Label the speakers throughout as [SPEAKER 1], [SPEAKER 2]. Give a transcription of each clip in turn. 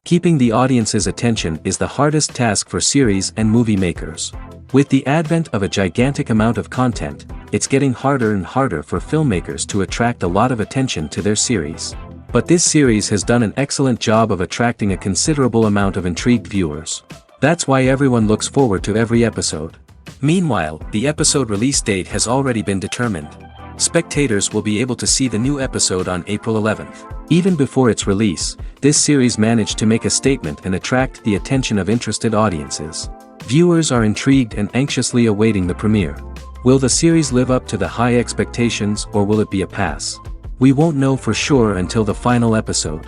[SPEAKER 1] Keeping the audience's attention is the hardest task for series and movie makers. With the advent of a gigantic amount of content, it's getting harder and harder for filmmakers to attract a lot of attention to their series. But this series has done an excellent job of attracting a considerable amount of intrigued viewers. That's why everyone looks forward to every episode. Meanwhile, the episode release date has already been determined. Spectators will be able to see the new episode on April 11th. Even before its release, this series managed to make a statement and attract the attention of interested audiences. Viewers are intrigued and anxiously awaiting the premiere. Will the series live up to the high expectations, or will it be a pass? We won't know for sure until the final episode.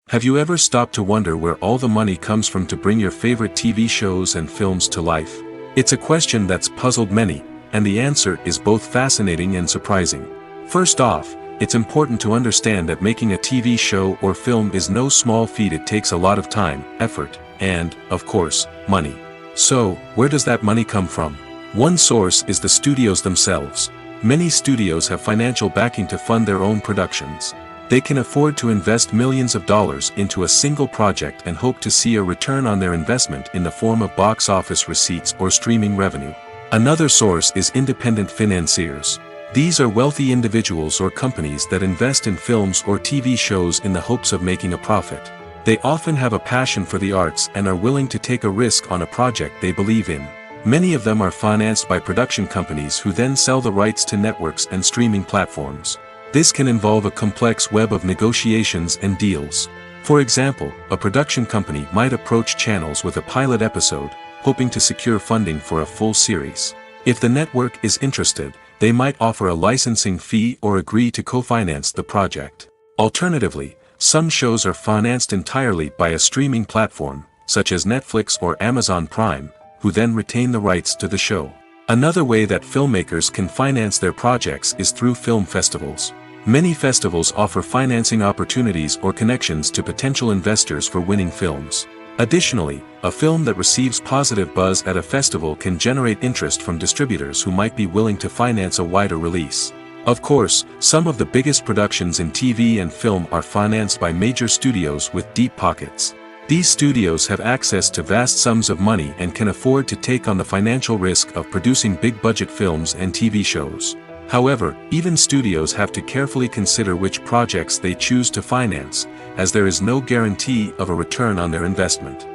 [SPEAKER 2] Have you ever stopped to wonder where all the money comes from to bring your favorite TV shows and films to life? It's a question that's puzzled many, and the answer is both fascinating and surprising. First off, it's important to understand that making a TV show or film is no small feat. It takes a lot of time, effort, and, of course, money. So, where does that money come from? One source is the studios themselves. Many studios have financial backing to fund their own productions. They can afford to invest millions of dollars into a single project and hope to see a return on their investment in the form of box office receipts or streaming revenue. Another source is independent financiers. These are wealthy individuals or companies that invest in films or TV shows in the hopes of making a profit. They often have a passion for the arts and are willing to take a risk on a project they believe in. Many of them are financed by production companies who then sell the rights to networks and streaming platforms. This can involve a complex web of negotiations and deals. For example, a production company might approach channels with a pilot episode, hoping to secure funding for a full series. If the network is interested, they might offer a licensing fee or agree to co-finance the project. Alternatively, some shows are financed entirely by a streaming platform, such as Netflix or Amazon Prime, who then retain the rights to the show. Another way that filmmakers can finance their projects is through film festivals. Many festivals offer financing opportunities or connections to potential investors for winning films. Additionally, a film that receives positive buzz at a festival can generate interest from distributors who might be willing to finance a wider release. Of course, some of the biggest productions in TV and film are financed by major studios with deep pockets. These studios have access to vast sums of money and can afford to take on the financial risk of producing big-budget films and TV shows. However, even studios have to carefully consider which projects they choose to finance, as there is no guarantee of a return on their investment.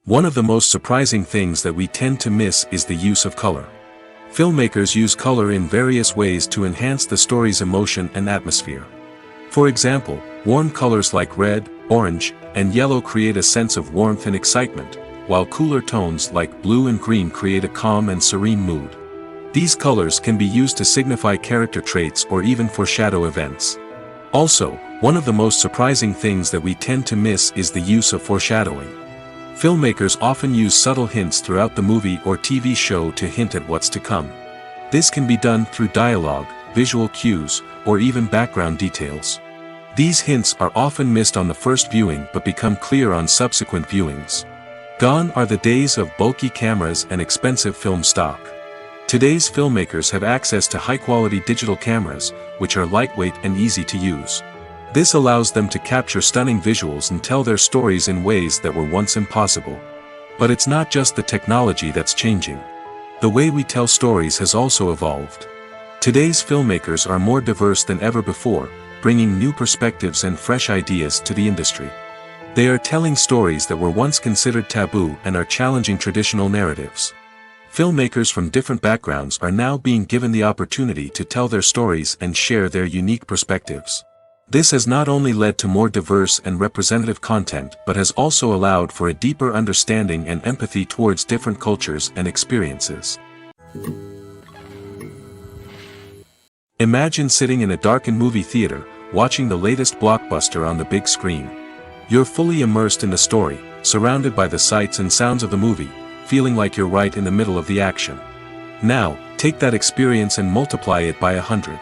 [SPEAKER 2] One of the most surprising things that we tend to miss is the use of color. Filmmakers use color in various ways to enhance the story's emotion and atmosphere. For example, warm colors like red, orange, and yellow create a sense of warmth and excitement, while cooler tones like blue and green create a calm and serene mood. These colors can be used to signify character traits or even foreshadow events. Also, one of the most surprising things that we tend to miss is the use of foreshadowing. Filmmakers often use subtle hints throughout the movie or TV show to hint at what's to come. This can be done through dialogue, visual cues, or even background details. These hints are often missed on the first viewing but become clear on subsequent viewings. Gone are the days of bulky cameras and expensive film stock. Today's filmmakers have access to high-quality digital cameras, which are lightweight and easy to use. This allows them to capture stunning visuals and tell their stories in ways that were once impossible. But it's not just the technology that's changing. The way we tell stories has also evolved. Today's filmmakers are more diverse than ever before, bringing new perspectives and fresh ideas to the industry. They are telling stories that were once considered taboo and are challenging traditional narratives. Filmmakers from different backgrounds are now being given the opportunity to tell their stories and share their unique perspectives. This has not only led to more diverse and representative content but has also allowed for a deeper understanding and empathy towards different cultures and experiences. Imagine sitting in a darkened movie theater, watching the latest blockbuster on the big screen. You're fully immersed in the story, surrounded by the sights and sounds of the movie, feeling like you're right in the middle of the action. Now, take that experience and multiply it by 100.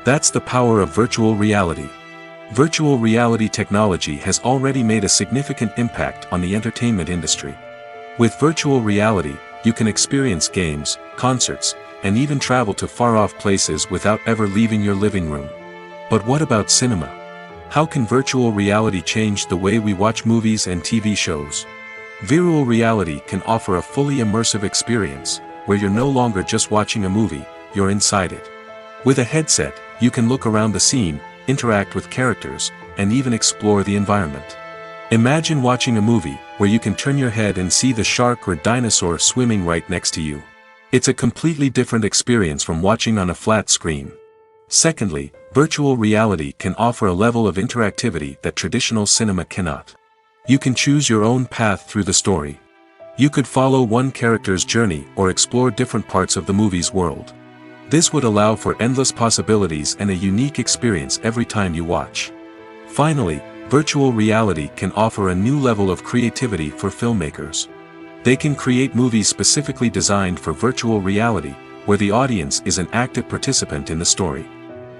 [SPEAKER 2] That's the power of virtual reality. Virtual reality technology has already made a significant impact on the entertainment industry. With virtual reality, you can experience games, concerts, and even travel to far-off places without ever leaving your living room. But what about cinema? How can virtual reality change the way we watch movies and TV shows? Virtual reality can offer a fully immersive experience, where you're no longer just watching a movie, you're inside it. With a headset, you can look around the scene, interact with characters, and even explore the environment. Imagine watching a movie, where you can turn your head and see the shark or dinosaur swimming right next to you. It's a completely different experience from watching on a flat screen. Secondly, virtual reality can offer a level of interactivity that traditional cinema cannot. You can choose your own path through the story. You could follow one character's journey or explore different parts of the movie's world. This would allow for endless possibilities and a unique experience every time you watch. Finally, virtual reality can offer a new level of creativity for filmmakers. They can create movies specifically designed for virtual reality, where the audience is an active participant in the story.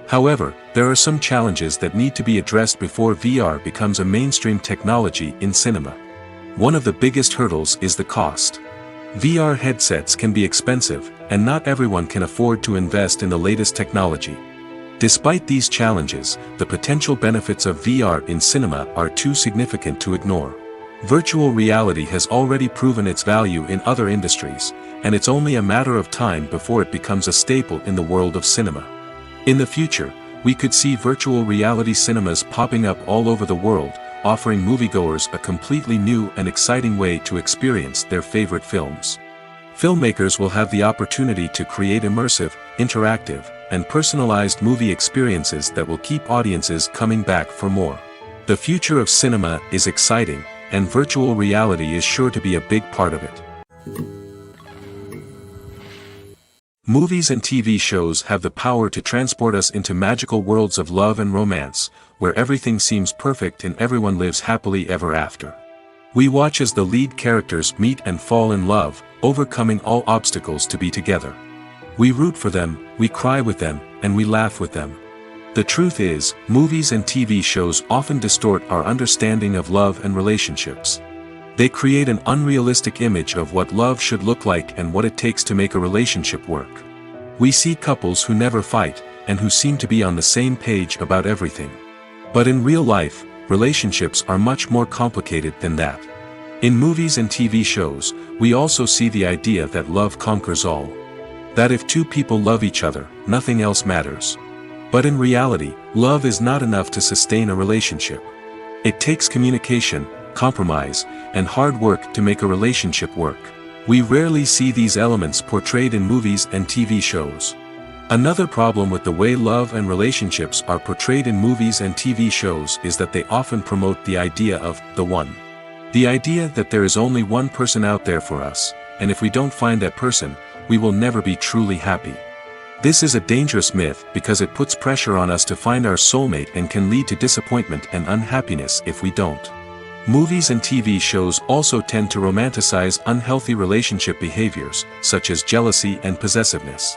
[SPEAKER 2] However, there are some challenges that need to be addressed before VR becomes a mainstream technology in cinema. One of the biggest hurdles is the cost. VR headsets can be expensive, and not everyone can afford to invest in the latest technology. Despite these challenges, the potential benefits of VR in cinema are too significant to ignore. Virtual reality has already proven its value in other industries, and it's only a matter of time before it becomes a staple in the world of cinema. In the future, we could see virtual reality cinemas popping up all over the world, offering moviegoers a completely new and exciting way to experience their favorite films. Filmmakers will have the opportunity to create immersive, interactive, and personalized movie experiences that will keep audiences coming back for more. The future of cinema is exciting, and virtual reality is sure to be a big part of it. Movies and TV shows have the power to transport us into magical worlds of love and romance, where everything seems perfect and everyone lives happily ever after. We watch as the lead characters meet and fall in love, overcoming all obstacles to be together. We root for them, we cry with them, and we laugh with them. The truth is, movies and TV shows often distort our understanding of love and relationships. They create an unrealistic image of what love should look like and what it takes to make a relationship work. We see couples who never fight, and who seem to be on the same page about everything. But in real life, relationships are much more complicated than that. In movies and TV shows, we also see the idea that love conquers all. That if two people love each other, nothing else matters. But in reality, love is not enough to sustain a relationship. It takes communication, compromise, and hard work to make a relationship work. We rarely see these elements portrayed in movies and TV shows. Another problem with the way love and relationships are portrayed in movies and TV shows is that they often promote the idea of the one. The idea that there is only one person out there for us, and if we don't find that person, we will never be truly happy. This is a dangerous myth because it puts pressure on us to find our soulmate and can lead to disappointment and unhappiness if we don't. Movies and TV shows also tend to romanticize unhealthy relationship behaviors, such as jealousy and possessiveness.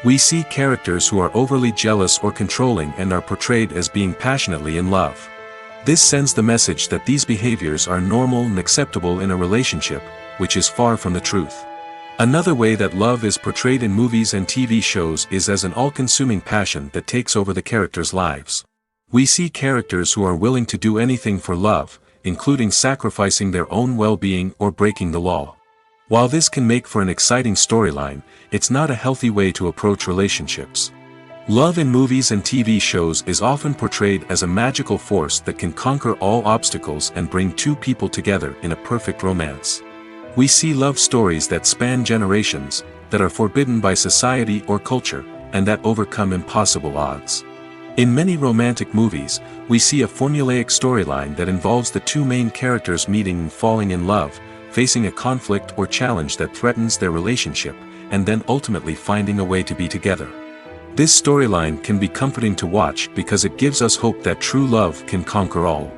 [SPEAKER 2] We see characters who are overly jealous or controlling and are portrayed as being passionately in love. This sends the message that these behaviors are normal and acceptable in a relationship, which is far from the truth. Another way that love is portrayed in movies and TV shows is as an all-consuming passion that takes over the characters' lives. We see characters who are willing to do anything for love, including sacrificing their own well-being or breaking the law. While this can make for an exciting storyline, it's not a healthy way to approach relationships. Love in movies and TV shows is often portrayed as a magical force that can conquer all obstacles and bring two people together in a perfect romance. We see love stories that span generations, that are forbidden by society or culture, and that overcome impossible odds. In many romantic movies, we see a formulaic storyline that involves the two main characters meeting and falling in love, facing a conflict or challenge that threatens their relationship, and then ultimately finding a way to be together. This storyline can be comforting to watch because it gives us hope that true love can conquer all.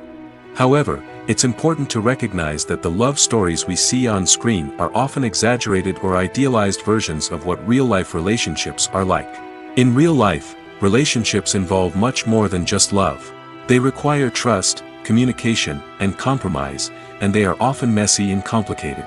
[SPEAKER 2] However, it's important to recognize that the love stories we see on screen are often exaggerated or idealized versions of what real-life relationships are like. In real life, relationships involve much more than just love. They require trust, communication, and compromise, and they are often messy and complicated.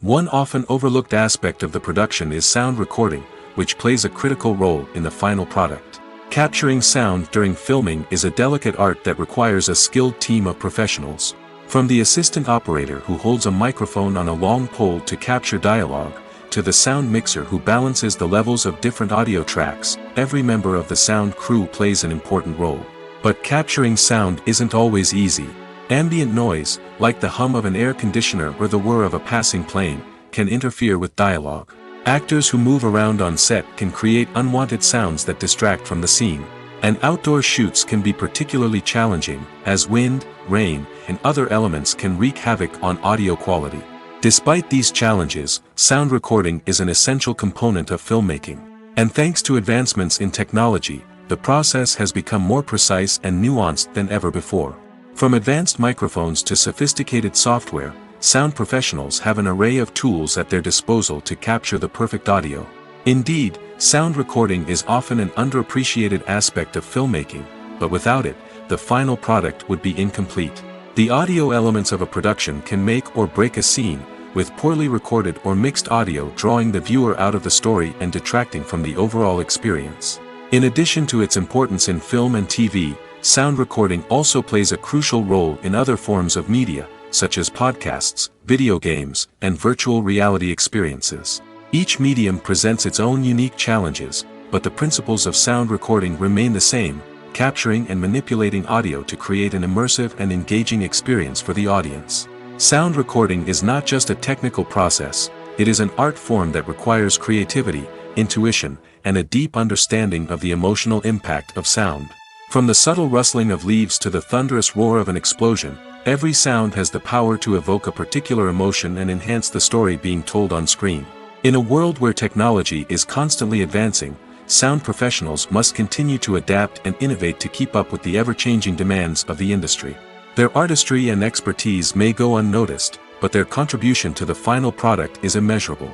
[SPEAKER 2] One often overlooked aspect of the production is sound recording, which plays a critical role in the final product. Capturing sound during filming is a delicate art that requires a skilled team of professionals. From the assistant operator who holds a microphone on a long pole to capture dialogue, to the sound mixer who balances the levels of different audio tracks, every member of the sound crew plays an important role. But capturing sound isn't always easy. Ambient noise, like the hum of an air conditioner or the whir of a passing plane, can interfere with dialogue. Actors who move around on set can create unwanted sounds that distract from the scene. And outdoor shoots can be particularly challenging, as wind, rain, and other elements can wreak havoc on audio quality. Despite these challenges, sound recording is an essential component of filmmaking. And thanks to advancements in technology, the process has become more precise and nuanced than ever before. From advanced microphones to sophisticated software, sound professionals have an array of tools at their disposal to capture the perfect audio. Indeed, sound recording is often an underappreciated aspect of filmmaking, but without it, the final product would be incomplete. The audio elements of a production can make or break a scene, with poorly recorded or mixed audio drawing the viewer out of the story and detracting from the overall experience. In addition to its importance in film and TV, sound recording also plays a crucial role in other forms of media, such as podcasts, video games, and virtual reality experiences. Each medium presents its own unique challenges, but the principles of sound recording remain the same, capturing and manipulating audio to create an immersive and engaging experience for the audience. Sound recording is not just a technical process, it is an art form that requires creativity, intuition, and a deep understanding of the emotional impact of sound. From the subtle rustling of leaves to the thunderous roar of an explosion, every sound has the power to evoke a particular emotion and enhance the story being told on screen. In a world where technology is constantly advancing, sound professionals must continue to adapt and innovate to keep up with the ever-changing demands of the industry. Their artistry and expertise may go unnoticed, but their contribution to the final product is immeasurable.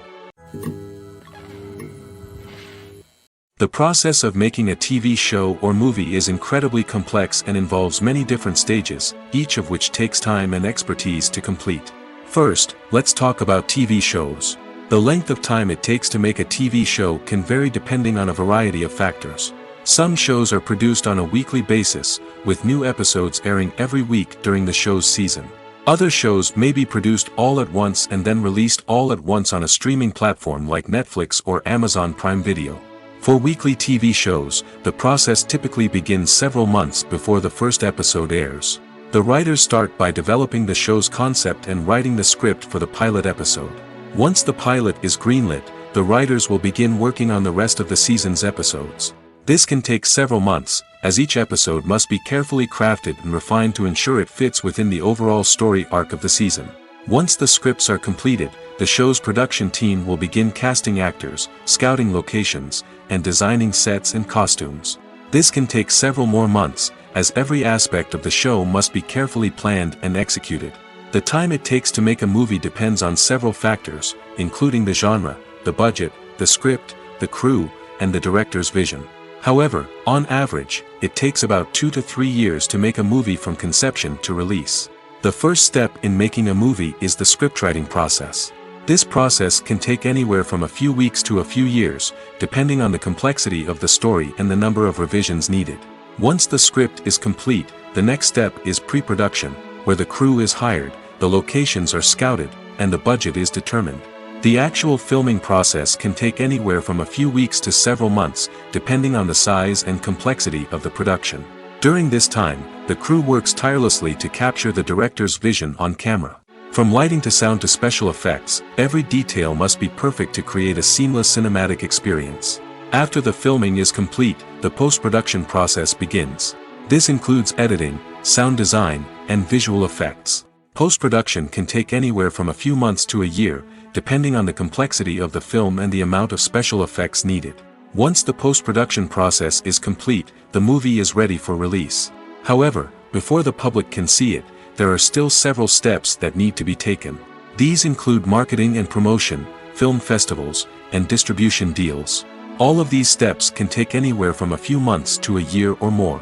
[SPEAKER 2] The process of making a TV show or movie is incredibly complex and involves many different stages, each of which takes time and expertise to complete. First, let's talk about TV shows. The length of time it takes to make a TV show can vary depending on a variety of factors. Some shows are produced on a weekly basis, with new episodes airing every week during the show's season. Other shows may be produced all at once and then released all at once on a streaming platform like Netflix or Amazon Prime Video. For weekly TV shows, the process typically begins several months before the first episode airs. The writers start by developing the show's concept and writing the script for the pilot episode. Once the pilot is greenlit, the writers will begin working on the rest of the season's episodes. This can take several months, as each episode must be carefully crafted and refined to ensure it fits within the overall story arc of the season. Once the scripts are completed, the show's production team will begin casting actors, scouting locations, and designing sets and costumes. This can take several more months, as every aspect of the show must be carefully planned and executed. The time it takes to make a movie depends on several factors, including the genre, the budget, the script, the crew, and the director's vision. However, on average, it takes about 2 to 3 years to make a movie from conception to release. The first step in making a movie is the scriptwriting process. This process can take anywhere from a few weeks to a few years, depending on the complexity of the story and the number of revisions needed. Once the script is complete, the next step is pre-production, where the crew is hired, the locations are scouted, and the budget is determined. The actual filming process can take anywhere from a few weeks to several months, depending on the size and complexity of the production. During this time, the crew works tirelessly to capture the director's vision on camera. From lighting to sound to special effects, every detail must be perfect to create a seamless cinematic experience. After the filming is complete, the post-production process begins. This includes editing, sound design, and visual effects. Post-production can take anywhere from a few months to a year, depending on the complexity of the film and the amount of special effects needed. Once the post-production process is complete, the movie is ready for release. However, before the public can see it, there are still several steps that need to be taken. These include marketing and promotion, film festivals, and distribution deals. All of these steps can take anywhere from a few months to a year or more.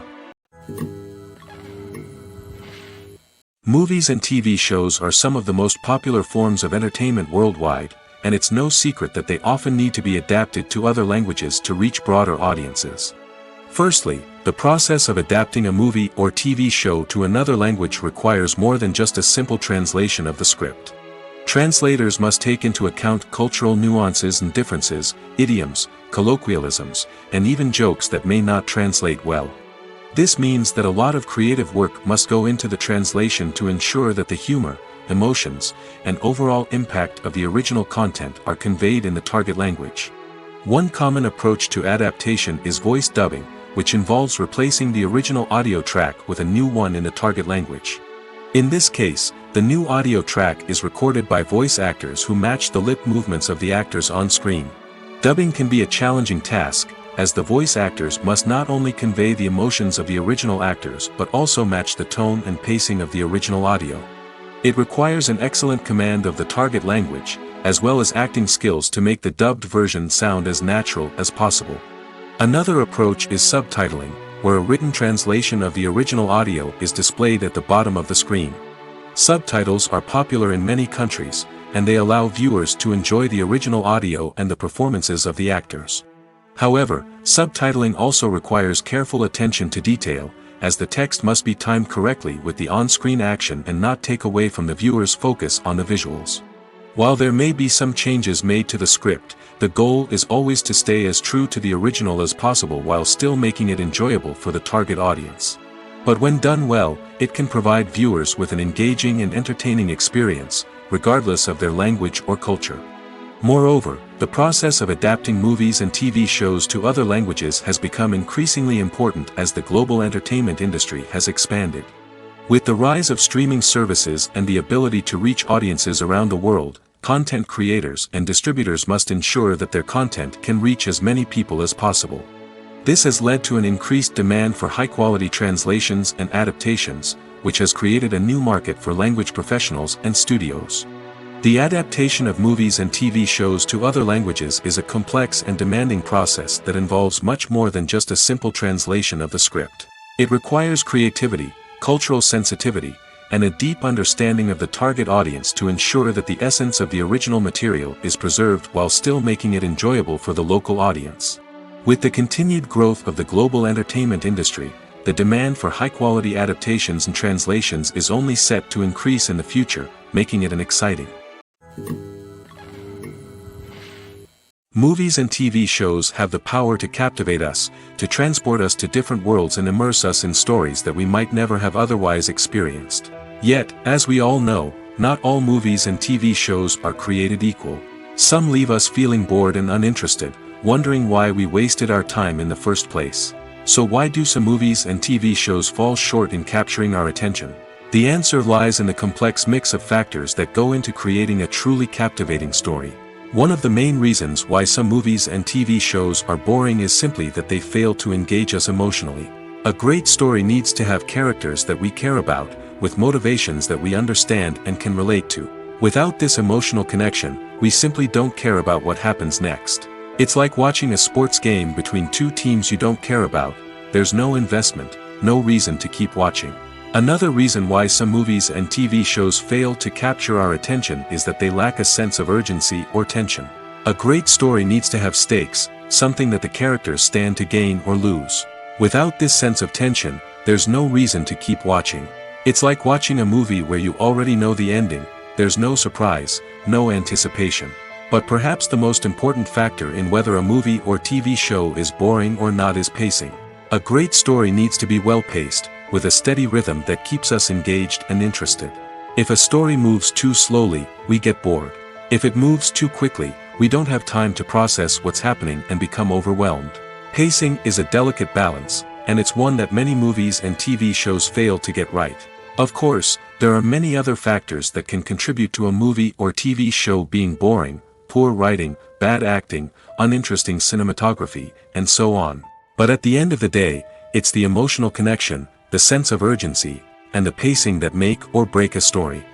[SPEAKER 2] Movies and TV shows are some of the most popular forms of entertainment worldwide, and it's no secret that they often need to be adapted to other languages to reach broader audiences. Firstly, the process of adapting a movie or TV show to another language requires more than just a simple translation of the script. Translators must take into account cultural nuances and differences, idioms, colloquialisms, and even jokes that may not translate well. This means that a lot of creative work must go into the translation to ensure that the humor, emotions, and overall impact of the original content are conveyed in the target language. One common approach to adaptation is voice dubbing, which involves replacing the original audio track with a new one in the target language. In this case, the new audio track is recorded by voice actors who match the lip movements of the actors on screen. Dubbing can be a challenging task, as the voice actors must not only convey the emotions of the original actors but also match the tone and pacing of the original audio. It requires an excellent command of the target language, as well as acting skills to make the dubbed version sound as natural as possible. Another approach is subtitling, where a written translation of the original audio is displayed at the bottom of the screen. Subtitles are popular in many countries, and they allow viewers to enjoy the original audio and the performances of the actors. However, subtitling also requires careful attention to detail, as the text must be timed correctly with the on-screen action and not take away from the viewer's focus on the visuals. While there may be some changes made to the script, the goal is always to stay as true to the original as possible while still making it enjoyable for the target audience. But when done well, it can provide viewers with an engaging and entertaining experience, regardless of their language or culture. Moreover, the process of adapting movies and TV shows to other languages has become increasingly important as the global entertainment industry has expanded. With the rise of streaming services and the ability to reach audiences around the world, content creators and distributors must ensure that their content can reach as many people as possible. This has led to an increased demand for high-quality translations and adaptations, which has created a new market for language professionals and studios. The adaptation of movies and TV shows to other languages is a complex and demanding process that involves much more than just a simple translation of the script. It requires creativity, cultural sensitivity, and a deep understanding of the target audience to ensure that the essence of the original material is preserved while still making it enjoyable for the local audience. With the continued growth of the global entertainment industry, the demand for high-quality adaptations and translations is only set to increase in the future, making it an exciting. Movies and TV shows have the power to captivate us, to transport us to different worlds and immerse us in stories that we might never have otherwise experienced. Yet, as we all know, not all movies and TV shows are created equal. Some leave us feeling bored and uninterested, wondering why we wasted our time in the first place. So why do some movies and TV shows fall short in capturing our attention? The answer lies in the complex mix of factors that go into creating a truly captivating story. One of the main reasons why some movies and TV shows are boring is simply that they fail to engage us emotionally. A great story needs to have characters that we care about, with motivations that we understand and can relate to. Without this emotional connection, we simply don't care about what happens next. It's like watching a sports game between two teams you don't care about. There's no investment, no reason to keep watching. Another reason why some movies and TV shows fail to capture our attention is that they lack a sense of urgency or tension. A great story needs to have stakes, something that the characters stand to gain or lose. Without this sense of tension, there's no reason to keep watching. It's like watching a movie where you already know the ending. There's no surprise, no anticipation. But perhaps the most important factor in whether a movie or TV show is boring or not is pacing. A great story needs to be well-paced, with a steady rhythm that keeps us engaged and interested. If a story moves too slowly, we get bored. If it moves too quickly, we don't have time to process what's happening and become overwhelmed. Pacing is a delicate balance, and it's one that many movies and TV shows fail to get right. Of course, there are many other factors that can contribute to a movie or TV show being boring: poor writing, bad acting, uninteresting cinematography, and so on. But at the end of the day, it's the emotional connection, the sense of urgency, and the pacing that make or break a story.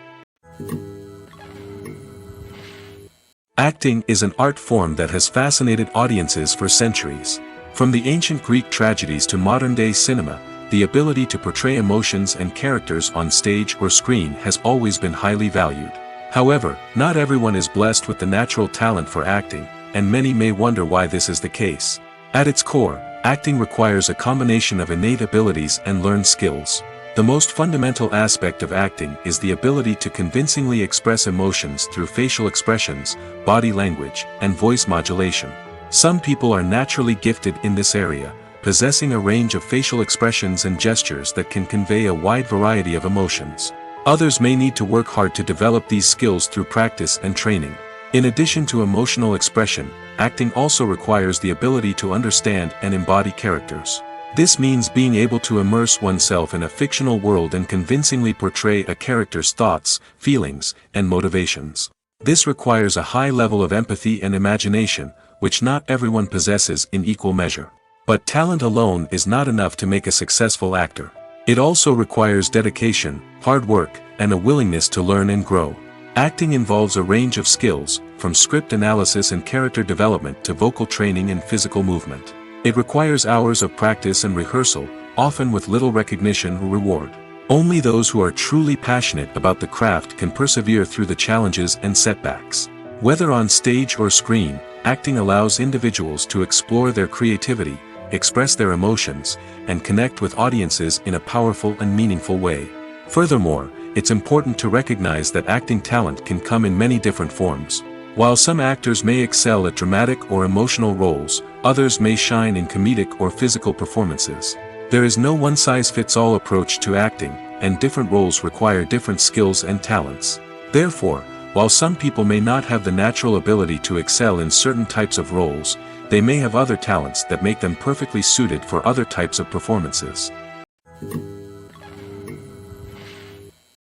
[SPEAKER 2] Acting is an art form that has fascinated audiences for centuries. From the ancient Greek tragedies to modern-day cinema, the ability to portray emotions and characters on stage or screen has always been highly valued. However, not everyone is blessed with the natural talent for acting, and many may wonder why this is the case. At its core, acting requires a combination of innate abilities and learned skills. The most fundamental aspect of acting is the ability to convincingly express emotions through facial expressions, body language, and voice modulation. Some people are naturally gifted in this area, possessing a range of facial expressions and gestures that can convey a wide variety of emotions. Others may need to work hard to develop these skills through practice and training. In addition to emotional expression, acting also requires the ability to understand and embody characters. This means being able to immerse oneself in a fictional world and convincingly portray a character's thoughts, feelings, and motivations. This requires a high level of empathy and imagination, which not everyone possesses in equal measure. But talent alone is not enough to make a successful actor. It also requires dedication, hard work, and a willingness to learn and grow. Acting involves a range of skills, from script analysis and character development to vocal training and physical movement. It requires hours of practice and rehearsal, often with little recognition or reward. Only those who are truly passionate about the craft can persevere through the challenges and setbacks. Whether on stage or screen, acting allows individuals to explore their creativity, express their emotions, and connect with audiences in a powerful and meaningful way. Furthermore, it's important to recognize that acting talent can come in many different forms. While some actors may excel at dramatic or emotional roles, others may shine in comedic or physical performances. There is no one-size-fits-all approach to acting, and different roles require different skills and talents. Therefore, while some people may not have the natural ability to excel in certain types of roles, they may have other talents that make them perfectly suited for other types of performances.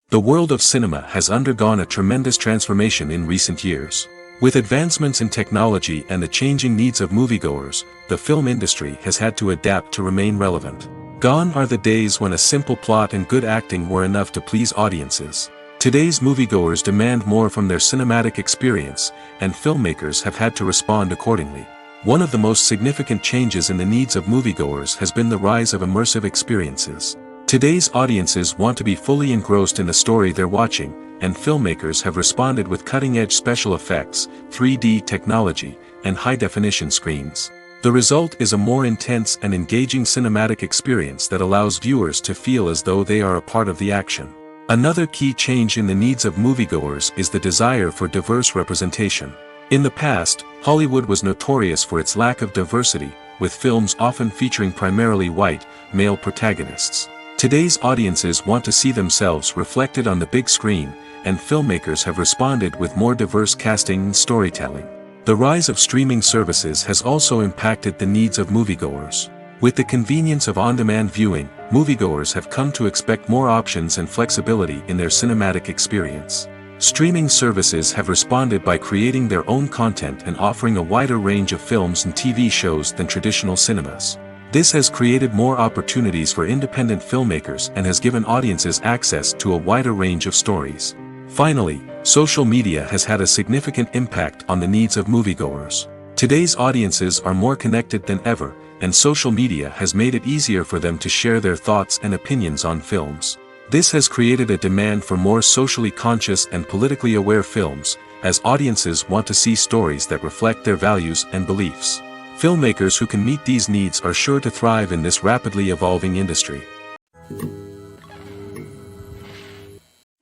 [SPEAKER 2] The world of cinema has undergone a tremendous transformation in recent years. With advancements in technology and the changing needs of moviegoers, the film industry has had to adapt to remain relevant. Gone are the days when a simple plot and good acting were enough to please audiences. Today's moviegoers demand more from their cinematic experience, and filmmakers have had to respond accordingly. One of the most significant changes in the needs of moviegoers has been the rise of immersive experiences. Today's audiences want to be fully engrossed in the story they're watching, and filmmakers have responded with cutting-edge special effects, 3D technology, and high-definition screens. The result is a more intense and engaging cinematic experience that allows viewers to feel as though they are a part of the action. Another key change in the needs of moviegoers is the desire for diverse representation. In the past, Hollywood was notorious for its lack of diversity, with films often featuring primarily white, male protagonists. Today's audiences want to see themselves reflected on the big screen, and filmmakers have responded with more diverse casting and storytelling. The rise of streaming services has also impacted the needs of moviegoers. With the convenience of on-demand viewing, moviegoers have come to expect more options and flexibility in their cinematic experience. Streaming services have responded by creating their own content and offering a wider range of films and TV shows than traditional cinemas. This has created more opportunities for independent filmmakers and has given audiences access to a wider range of stories. Finally, social media has had a significant impact on the needs of moviegoers. Today's audiences are more connected than ever, and social media has made it easier for them to share their thoughts and opinions on films. This has created a demand for more socially conscious and politically aware films, as audiences want to see stories that reflect their values and beliefs. Filmmakers who can meet these needs are sure to thrive in this rapidly evolving industry.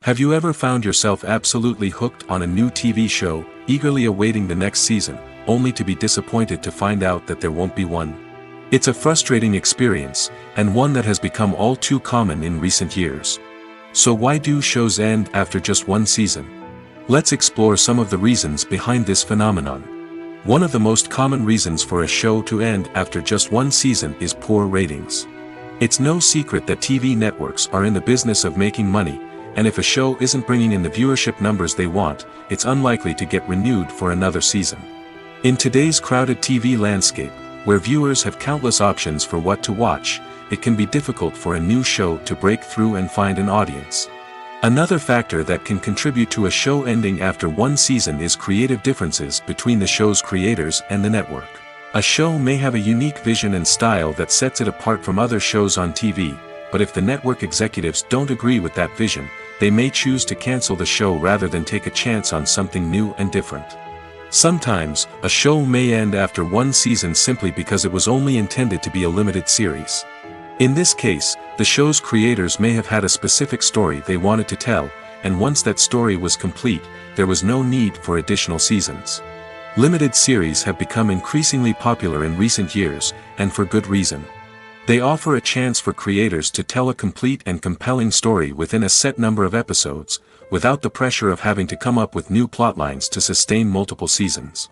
[SPEAKER 2] Have you ever found yourself absolutely hooked on a new TV show, eagerly awaiting the next season, only to be disappointed to find out that there won't be one? It's a frustrating experience, and one that has become all too common in recent years. So why do shows end after just one season? Let's explore some of the reasons behind this phenomenon. One of the most common reasons for a show to end after just one season is poor ratings. It's no secret that TV networks are in the business of making money, and if a show isn't bringing in the viewership numbers they want, it's unlikely to get renewed for another season. In today's crowded TV landscape, where viewers have countless options for what to watch, it can be difficult for a new show to break through and find an audience. Another factor that can contribute to a show ending after one season is creative differences between the show's creators and the network. A show may have a unique vision and style that sets it apart from other shows on TV, but if the network executives don't agree with that vision, they may choose to cancel the show rather than take a chance on something new and different. Sometimes, a show may end after one season simply because it was only intended to be a limited series. In this case, the show's creators may have had a specific story they wanted to tell, and once that story was complete, there was no need for additional seasons. Limited series have become increasingly popular in recent years, and for good reason. They offer a chance for creators to tell a complete and compelling story within a set number of episodes, without the pressure of having to come up with new plotlines to sustain multiple seasons.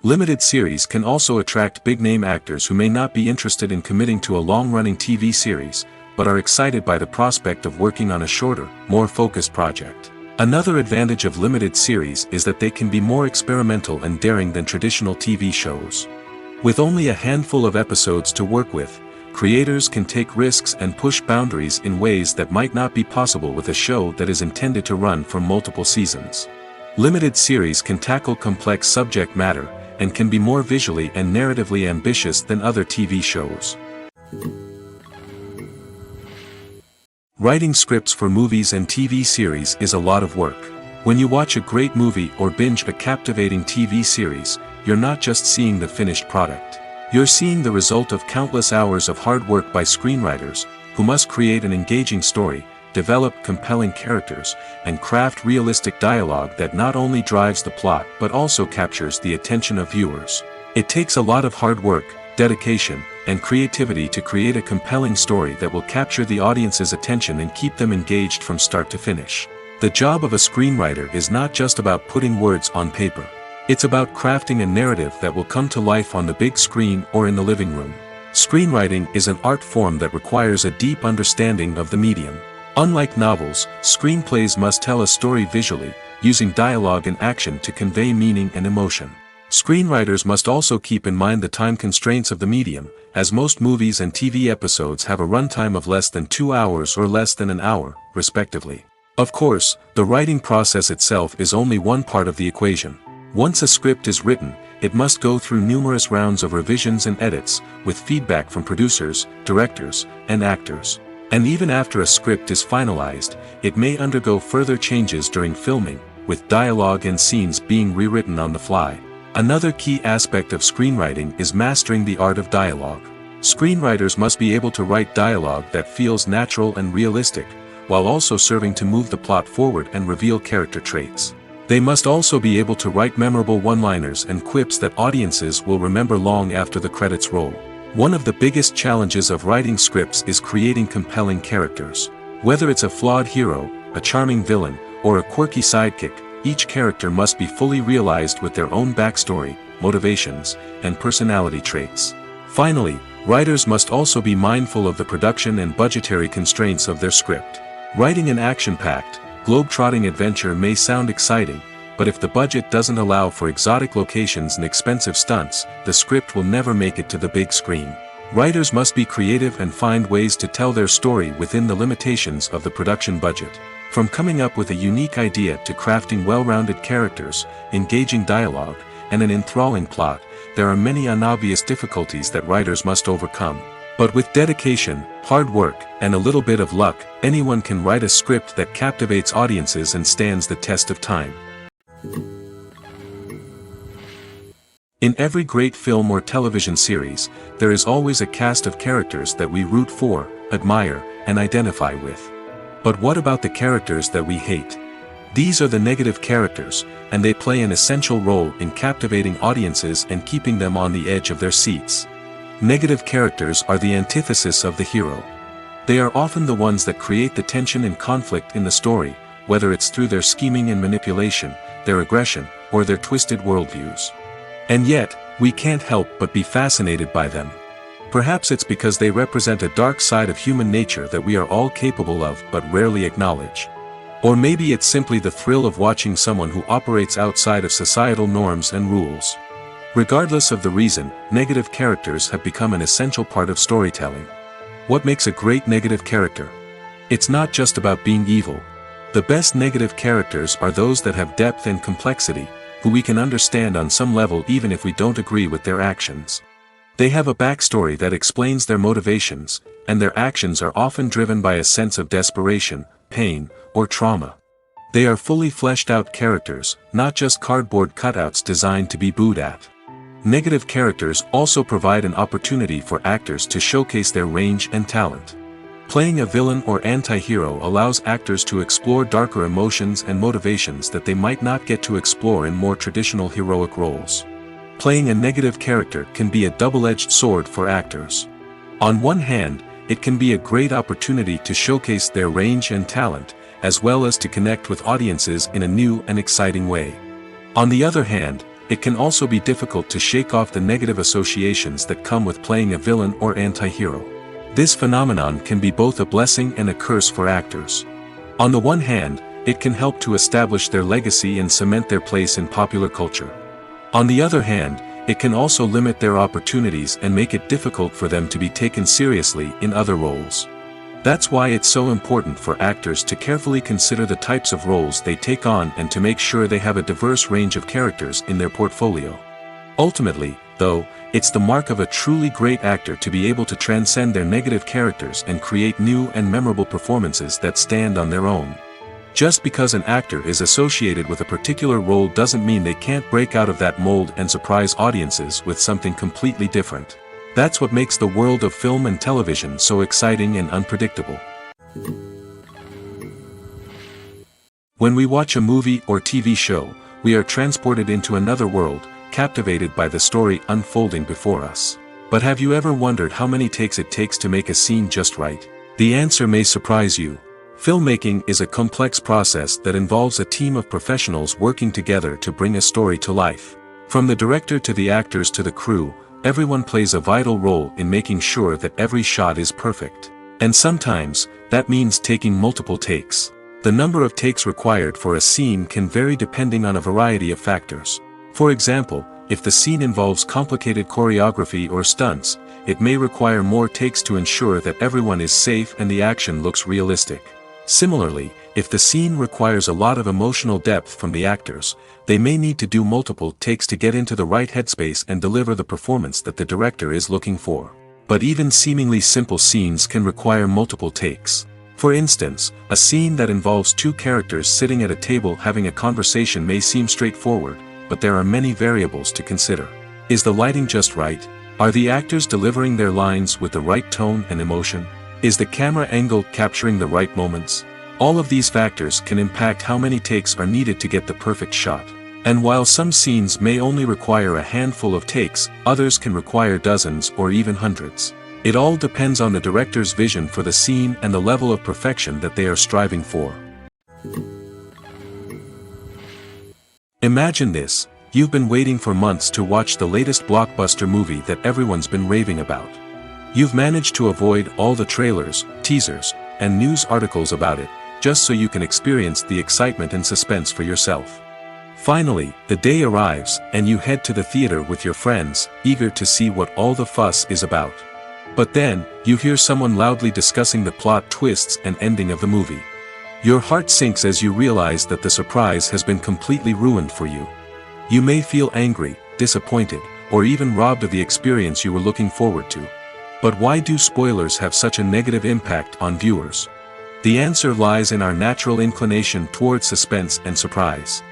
[SPEAKER 2] Limited series can also attract big-name actors who may not be interested in committing to a long-running TV series, but are excited by the prospect of working on a shorter, more focused project. Another advantage of limited series is that they can be more experimental and daring than traditional TV shows. With only a handful of episodes to work with, creators can take risks and push boundaries in ways that might not be possible with a show that is intended to run for multiple seasons. Limited series can tackle complex subject matter, and can be more visually and narratively ambitious than other TV shows. Writing scripts for movies and TV series is a lot of work. When you watch a great movie or binge a captivating TV series, you're not just seeing the finished product. You're seeing the result of countless hours of hard work by screenwriters, who must create an engaging story, develop compelling characters, and craft realistic dialogue that not only drives the plot but also captures the attention of viewers. It takes a lot of hard work, dedication, and creativity to create a compelling story that will capture the audience's attention and keep them engaged from start to finish. The job of a screenwriter is not just about putting words on paper. It's about crafting a narrative that will come to life on the big screen or in the living room. Screenwriting is an art form that requires a deep understanding of the medium. Unlike novels, screenplays must tell a story visually, using dialogue and action to convey meaning and emotion. Screenwriters must also keep in mind the time constraints of the medium, as most movies and TV episodes have a runtime of less than 2 hours or less than an hour, respectively. Of course, the writing process itself is only one part of the equation. Once a script is written, it must go through numerous rounds of revisions and edits, with feedback from producers, directors, and actors. And even after a script is finalized, it may undergo further changes during filming, with dialogue and scenes being rewritten on the fly. Another key aspect of screenwriting is mastering the art of dialogue. Screenwriters must be able to write dialogue that feels natural and realistic, while also serving to move the plot forward and reveal character traits. They must also be able to write memorable one-liners and quips that audiences will remember long after the credits roll. One of the biggest challenges of writing scripts is creating compelling characters. Whether it's a flawed hero, a charming villain, or a quirky sidekick, each character must be fully realized with their own backstory, motivations, and personality traits. Finally, writers must also be mindful of the production and budgetary constraints of their script. Writing an action-packed, globe-trotting adventure may sound exciting, but if the budget doesn't allow for exotic locations and expensive stunts, the script will never make it to the big screen. Writers must be creative and find ways to tell their story within the limitations of the production budget. From coming up with a unique idea to crafting well-rounded characters, engaging dialogue, and an enthralling plot, there are many unobvious difficulties that writers must overcome. But with dedication, hard work, and a little bit of luck, anyone can write a script that captivates audiences and stands the test of time. In every great film or television series, there is always a cast of characters that we root for, admire, and identify with. But what about the characters that we hate? These are the negative characters, and they play an essential role in captivating audiences and keeping them on the edge of their seats. Negative characters are the antithesis of the hero. They are often the ones that create the tension and conflict in the story, whether it's through their scheming and manipulation, their aggression, or their twisted worldviews. And yet, we can't help but be fascinated by them. Perhaps it's because they represent a dark side of human nature that we are all capable of but rarely acknowledge. Or maybe it's simply the thrill of watching someone who operates outside of societal norms and rules. Regardless of the reason, negative characters have become an essential part of storytelling. What makes a great negative character? It's not just about being evil. The best negative characters are those that have depth and complexity, who we can understand on some level even if we don't agree with their actions. They have a backstory that explains their motivations, and their actions are often driven by a sense of desperation, pain, or trauma. They are fully fleshed out characters, not just cardboard cutouts designed to be booed at. Negative characters also provide an opportunity for actors to showcase their range and talent. Playing a villain or anti-hero allows actors to explore darker emotions and motivations that they might not get to explore in more traditional heroic roles. Playing a negative character can be a double-edged sword for actors. On one hand, it can be a great opportunity to showcase their range and talent, as well as to connect with audiences in a new and exciting way. On the other hand, it can also be difficult to shake off the negative associations that come with playing a villain or anti-hero. This phenomenon can be both a blessing and a curse for actors. On the one hand, it can help to establish their legacy and cement their place in popular culture. On the other hand, it can also limit their opportunities and make it difficult for them to be taken seriously in other roles. That's why it's so important for actors to carefully consider the types of roles they take on and to make sure they have a diverse range of characters in their portfolio. Ultimately, though, it's the mark of a truly great actor to be able to transcend their negative characters and create new and memorable performances that stand on their own. Just because an actor is associated with a particular role doesn't mean they can't break out of that mold and surprise audiences with something completely different. That's what makes the world of film and television so exciting and unpredictable. When we watch a movie or TV show, we are transported into another world, captivated by the story unfolding before us. But have you ever wondered how many takes it takes to make a scene just right? The answer may surprise you. Filmmaking is a complex process that involves a team of professionals working together to bring a story to life. From the director to the actors to the crew, everyone plays a vital role in making sure that every shot is perfect. And sometimes, that means taking multiple takes. The number of takes required for a scene can vary depending on a variety of factors. For example, if the scene involves complicated choreography or stunts, it may require more takes to ensure that everyone is safe and the action looks realistic. Similarly, if the scene requires a lot of emotional depth from the actors, they may need to do multiple takes to get into the right headspace and deliver the performance that the director is looking for. But even seemingly simple scenes can require multiple takes. For instance, a scene that involves two characters sitting at a table having a conversation may seem straightforward, but there are many variables to consider. Is the lighting just right? Are the actors delivering their lines with the right tone and emotion? Is the camera angle capturing the right moments? All of these factors can impact how many takes are needed to get the perfect shot. And while some scenes may only require a handful of takes, others can require dozens or even hundreds. It all depends on the director's vision for the scene and the level of perfection that they are striving for. Imagine this: you've been waiting for months to watch the latest blockbuster movie that everyone's been raving about. You've managed to avoid all the trailers, teasers, and news articles about it, just so you can experience the excitement and suspense for yourself. Finally, the day arrives, and you head to the theater with your friends, eager to see what all the fuss is about. But then, you hear someone loudly discussing the plot twists and ending of the movie. Your heart sinks as you realize that the surprise has been completely ruined for you. You may feel angry, disappointed, or even robbed of the experience you were looking forward to. But why do spoilers have such a negative impact on viewers? The answer lies in our natural inclination toward suspense and surprise.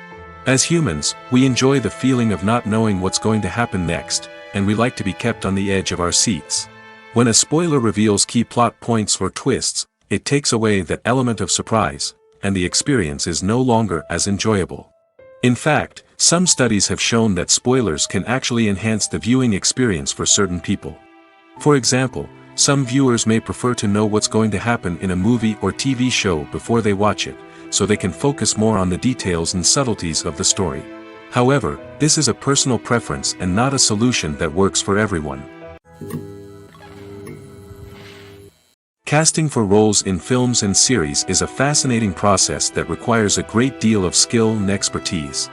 [SPEAKER 2] As humans, we enjoy the feeling of not knowing what's going to happen next, and we like to be kept on the edge of our seats. When a spoiler reveals key plot points or twists, it takes away that element of surprise, and the experience is no longer as enjoyable. In fact, some studies have shown that spoilers can actually enhance the viewing experience for certain people. For example, some viewers may prefer to know what's going to happen in a movie or TV show before they watch it, so they can focus more on the details and subtleties of the story. However, this is a personal preference and not a solution that works for everyone. Casting for roles in films and series is a fascinating process that requires a great deal of skill and expertise.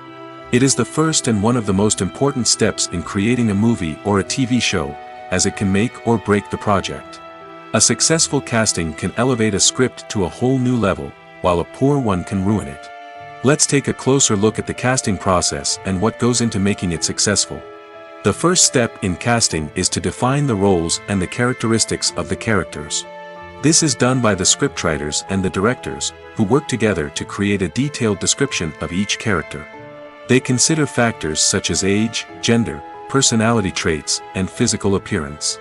[SPEAKER 2] It is the first and one of the most important steps in creating a movie or a TV show, as it can make or break the project. A successful casting can elevate a script to a whole new level, while a poor one can ruin it. Let's take a closer look at the casting process and what goes into making it successful. The first step in casting is to define the roles and the characteristics of the characters. This is done by the scriptwriters and the directors, who work together to create a detailed description of each character. They consider factors such as age, gender, personality traits, and physical appearance.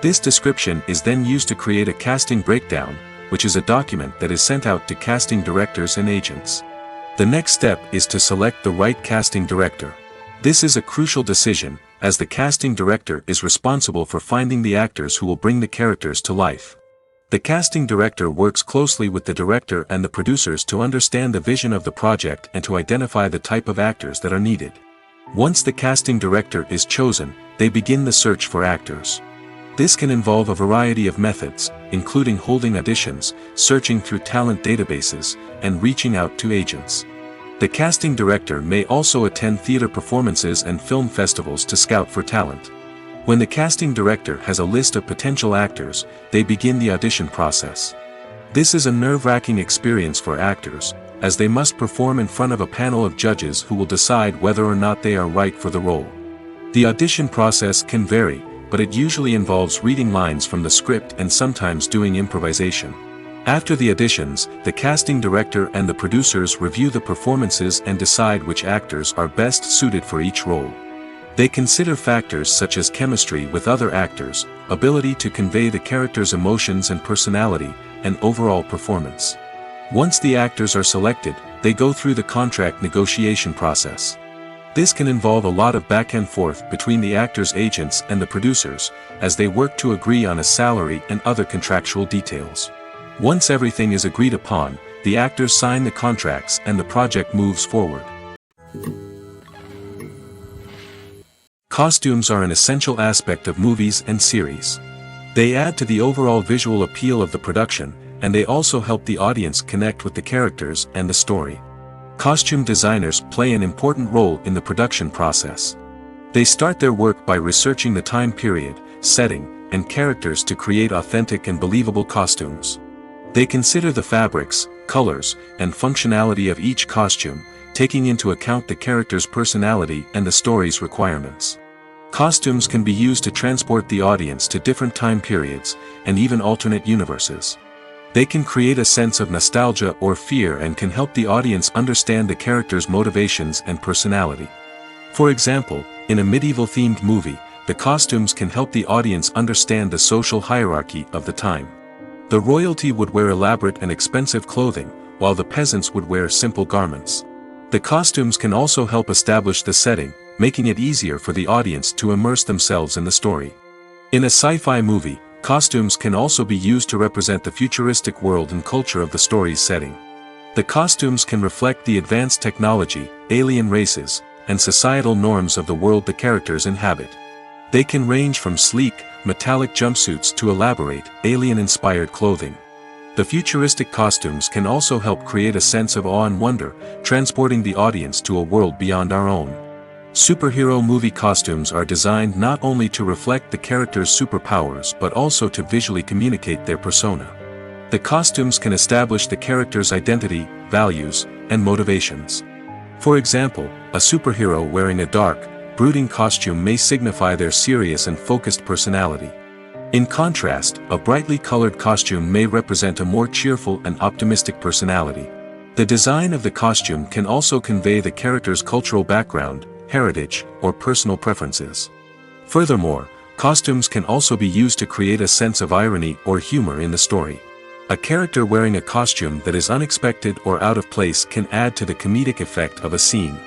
[SPEAKER 2] This description is then used to create a casting breakdown, which is a document that is sent out to casting directors and agents. The next step is to select the right casting director. This is a crucial decision, as the casting director is responsible for finding the actors who will bring the characters to life. The casting director works closely with the director and the producers to understand the vision of the project and to identify the type of actors that are needed. Once the casting director is chosen, they begin the search for actors. This can involve a variety of methods, including holding auditions, searching through talent databases, and reaching out to agents. The casting director may also attend theater performances and film festivals to scout for talent. When the casting director has a list of potential actors, they begin the audition process. This is a nerve-wracking experience for actors, as they must perform in front of a panel of judges who will decide whether or not they are right for the role. The audition process can vary, but it usually involves reading lines from the script and sometimes doing improvisation. After the auditions, the casting director and the producers review the performances and decide which actors are best suited for each role. They consider factors such as chemistry with other actors, ability to convey the character's emotions and personality, and overall performance. Once the actors are selected, they go through the contract negotiation process. This can involve a lot of back and forth between the actors' agents and the producers, as they work to agree on a salary and other contractual details. Once everything is agreed upon, the actors sign the contracts and the project moves forward. Costumes are an essential aspect of movies and series. They add to the overall visual appeal of the production, and they also help the audience connect with the characters and the story. Costume designers play an important role in the production process. They start their work by researching the time period, setting, and characters to create authentic and believable costumes. They consider the fabrics, colors, and functionality of each costume, taking into account the character's personality and the story's requirements. Costumes can be used to transport the audience to different time periods, and even alternate universes. They can create a sense of nostalgia or fear and can help the audience understand the character's motivations and personality. For example, in a medieval-themed movie, the costumes can help the audience understand the social hierarchy of the time. The royalty would wear elaborate and expensive clothing, while the peasants would wear simple garments. The costumes can also help establish the setting, making it easier for the audience to immerse themselves in the story. In a sci-fi movie, costumes can also be used to represent the futuristic world and culture of the story's setting. The costumes can reflect the advanced technology, alien races, and societal norms of the world the characters inhabit. They can range from sleek, metallic jumpsuits to elaborate, alien-inspired clothing. The futuristic costumes can also help create a sense of awe and wonder, transporting the audience to a world beyond our own. Superhero movie costumes are designed not only to reflect the character's superpowers but also to visually communicate their persona. The costumes can establish the character's identity, values, and motivations. For example, a superhero wearing a dark, brooding costume may signify their serious and focused personality. In contrast, a brightly colored costume may represent a more cheerful and optimistic personality. The design of the costume can also convey the character's cultural background, heritage, or personal preferences. Furthermore, costumes can also be used to create a sense of irony or humor in the story. A character wearing a costume that is unexpected or out of place can add to the comedic effect of a scene.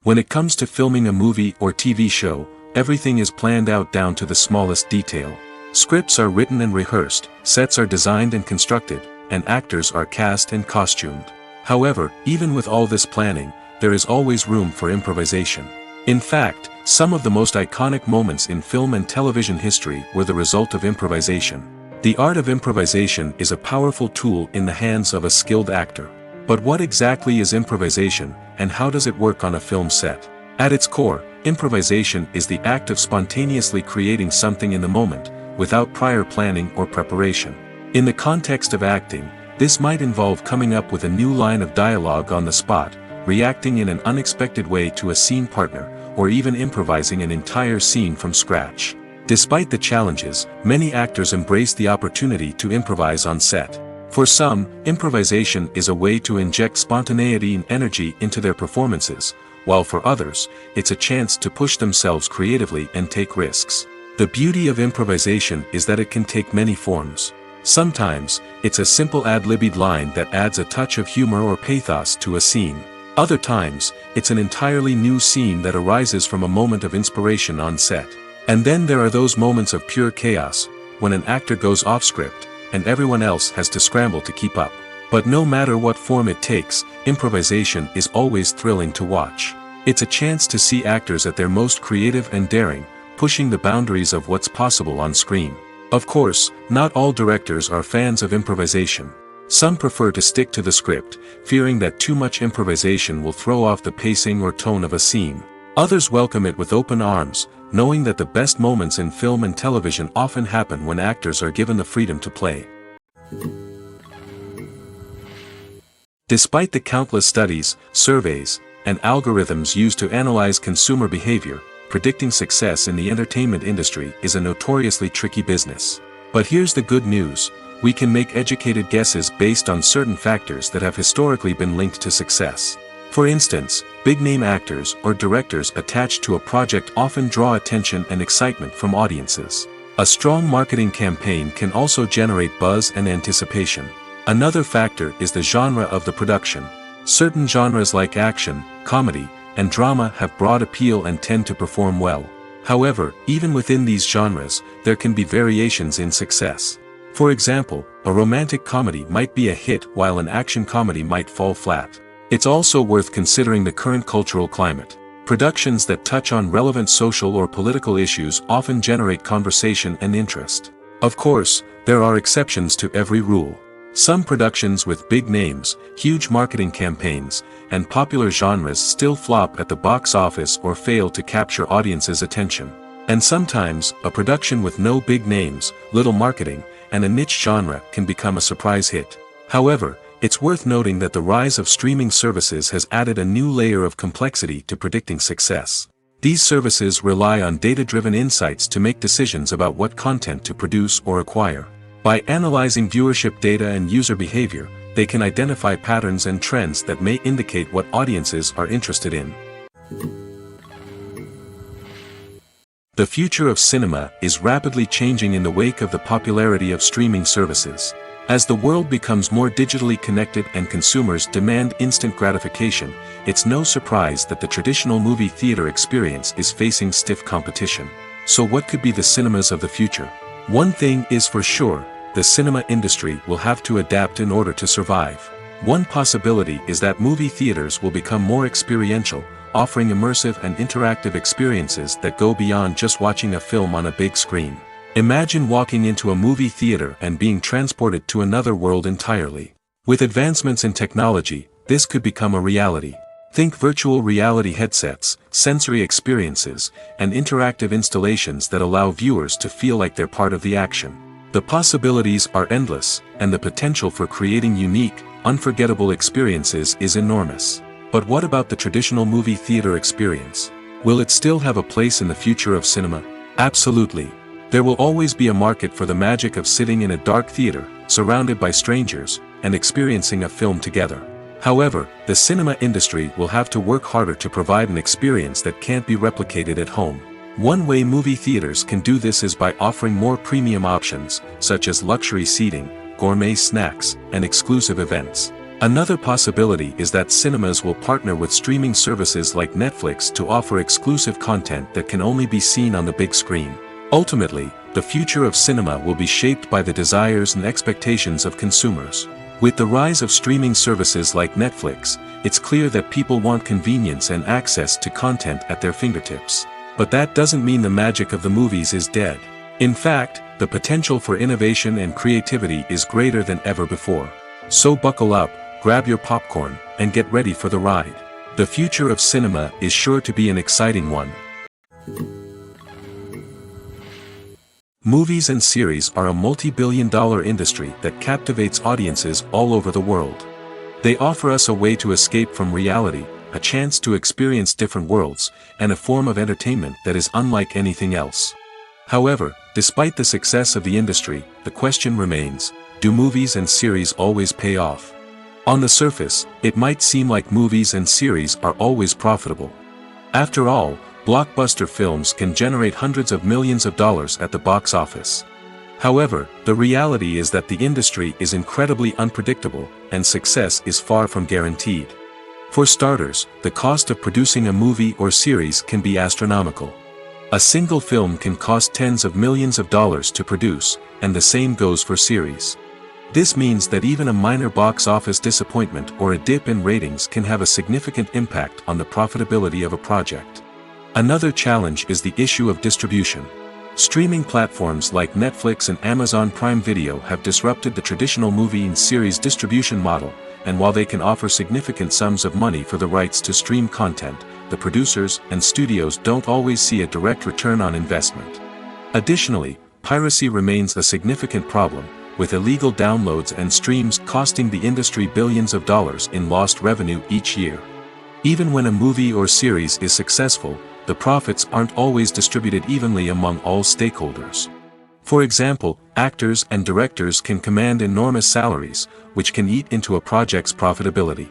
[SPEAKER 2] When it comes to filming a movie or TV show, everything is planned out down to the smallest detail. Scripts are written and rehearsed, sets are designed and constructed, and actors are cast and costumed. However, even with all this planning, there is always room for improvisation. In fact, some of the most iconic moments in film and television history were the result of improvisation. The art of improvisation is a powerful tool in the hands of a skilled actor. But what exactly is improvisation, and how does it work on a film set? At its core, improvisation is the act of spontaneously creating something in the moment, without prior planning or preparation. In the context of acting, this might involve coming up with a new line of dialogue on the spot, reacting in an unexpected way to a scene partner, or even improvising an entire scene from scratch. Despite the challenges, many actors embrace the opportunity to improvise on set. For some, improvisation is a way to inject spontaneity and energy into their performances, while for others, it's a chance to push themselves creatively and take risks. The beauty of improvisation is that it can take many forms. Sometimes, it's a simple ad-libbed line that adds a touch of humor or pathos to a scene. Other times, it's an entirely new scene that arises from a moment of inspiration on set. And then there are those moments of pure chaos, when an actor goes off script, and everyone else has to scramble to keep up. But no matter what form it takes, improvisation is always thrilling to watch. It's a chance to see actors at their most creative and daring, pushing the boundaries of what's possible on screen. Of course, not all directors are fans of improvisation. Some prefer to stick to the script, fearing that too much improvisation will throw off the pacing or tone of a scene. Others welcome it with open arms, knowing that the best moments in film and television often happen when actors are given the freedom to play. Despite the countless studies, surveys, and algorithms used to analyze consumer behavior, predicting success in the entertainment industry is a notoriously tricky business. But here's the good news: we can make educated guesses based on certain factors that have historically been linked to success. For instance, big-name actors or directors attached to a project often draw attention and excitement from audiences. A strong marketing campaign can also generate buzz and anticipation. Another factor is the genre of the production. Certain genres like action, comedy, and drama have broad appeal and tend to perform well. However, even within these genres, there can be variations in success. For example, a romantic comedy might be a hit while an action comedy might fall flat. It's also worth considering the current cultural climate. Productions that touch on relevant social or political issues often generate conversation and interest. Of course, there are exceptions to every rule. Some productions with big names, huge marketing campaigns, and popular genres still flop at the box office or fail to capture audiences' attention. And sometimes, a production with no big names, little marketing, and a niche genre can become a surprise hit. However, it's worth noting that the rise of streaming services has added a new layer of complexity to predicting success. These services rely on data-driven insights to make decisions about what content to produce or acquire. By analyzing viewership data and user behavior, they can identify patterns and trends that may indicate what audiences are interested in. The future of cinema is rapidly changing in the wake of the popularity of streaming services. As the world becomes more digitally connected and consumers demand instant gratification, it's no surprise that the traditional movie theater experience is facing stiff competition. So what could be the cinemas of the future? One thing is for sure: the cinema industry will have to adapt in order to survive. One possibility is that movie theaters will become more experiential, offering immersive and interactive experiences that go beyond just watching a film on a big screen. Imagine walking into a movie theater and being transported to another world entirely. With advancements in technology, this could become a reality. Think virtual reality headsets, sensory experiences, and interactive installations that allow viewers to feel like they're part of the action. The possibilities are endless, and the potential for creating unique, unforgettable experiences is enormous. But what about the traditional movie theater experience? Will it still have a place in the future of cinema? Absolutely. There will always be a market for the magic of sitting in a dark theater, surrounded by strangers, and experiencing a film together. However, the cinema industry will have to work harder to provide an experience that can't be replicated at home. One way movie theaters can do this is by offering more premium options, such as luxury seating, gourmet snacks, and exclusive events. Another possibility is that cinemas will partner with streaming services like Netflix to offer exclusive content that can only be seen on the big screen. Ultimately, the future of cinema will be shaped by the desires and expectations of consumers. With the rise of streaming services like Netflix, it's clear that people want convenience and access to content at their fingertips. But that doesn't mean the magic of the movies is dead. In fact, the potential for innovation and creativity is greater than ever before. So buckle up, grab your popcorn, and get ready for the ride. The future of cinema is sure to be an exciting one. Movies and series are a multi-billion-dollar industry that captivates audiences all over the world. They offer us a way to escape from reality, a chance to experience different worlds, and a form of entertainment that is unlike anything else. However, despite the success of the industry, the question remains, do movies and series always pay off? On the surface, it might seem like movies and series are always profitable. After all, blockbuster films can generate hundreds of millions of dollars at the box office. However, the reality is that the industry is incredibly unpredictable, and success is far from guaranteed. For starters, the cost of producing a movie or series can be astronomical. A single film can cost tens of millions of dollars to produce, and the same goes for series. This means that even a minor box office disappointment or a dip in ratings can have a significant impact on the profitability of a project. Another challenge is the issue of distribution. Streaming platforms like Netflix and Amazon Prime Video have disrupted the traditional movie and series distribution model, and while they can offer significant sums of money for the rights to stream content, the producers and studios don't always see a direct return on investment. Additionally, piracy remains a significant problem, with illegal downloads and streams costing the industry billions of dollars in lost revenue each year. Even when a movie or series is successful, the profits aren't always distributed evenly among all stakeholders. For example, actors and directors can command enormous salaries, which can eat into a project's profitability.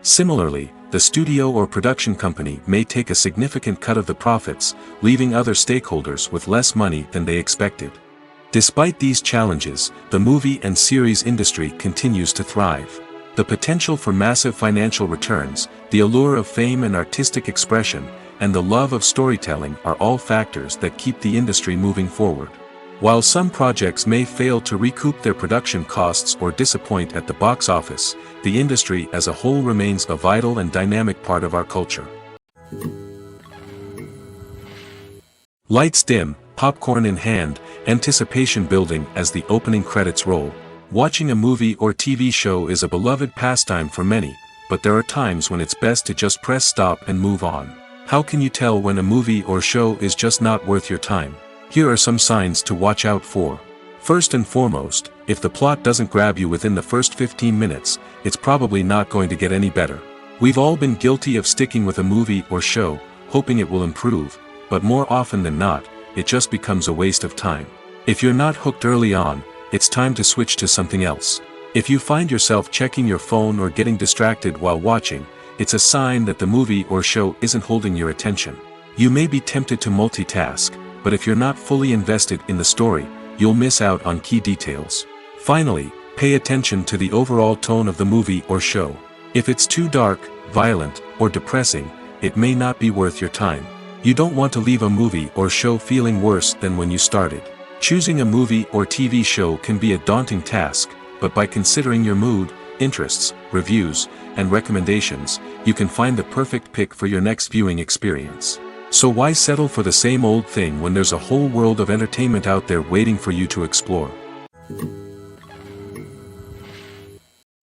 [SPEAKER 2] Similarly, the studio or production company may take a significant cut of the profits, leaving other stakeholders with less money than they expected. Despite these challenges, the movie and series industry continues to thrive. The potential for massive financial returns, the allure of fame and artistic expression, and the love of storytelling are all factors that keep the industry moving forward. While some projects may fail to recoup their production costs or disappoint at the box office, the industry as a whole remains a vital and dynamic part of our culture. Lights dim, popcorn in hand, anticipation building as the opening credits roll. Watching a movie or TV show is a beloved pastime for many, but there are times when it's best to just press stop and move on. How can you tell when a movie or show is just not worth your time? Here are some signs to watch out for. First and foremost, if the plot doesn't grab you within the first 15 minutes, it's probably not going to get any better. We've all been guilty of sticking with a movie or show, hoping it will improve, but more often than not, it just becomes a waste of time. If you're not hooked early on, it's time to switch to something else. If you find yourself checking your phone or getting distracted while watching, it's a sign that the movie or show isn't holding your attention. You may be tempted to multitask, but if you're not fully invested in the story, you'll miss out on key details. Finally, pay attention to the overall tone of the movie or show. If it's too dark, violent, or depressing, it may not be worth your time. You don't want to leave a movie or show feeling worse than when you started. Choosing a movie or TV show can be a daunting task, but by considering your mood, interests, reviews, and recommendations, you can find the perfect pick for your next viewing experience. So why settle for the same old thing when there's a whole world of entertainment out there waiting for you to explore?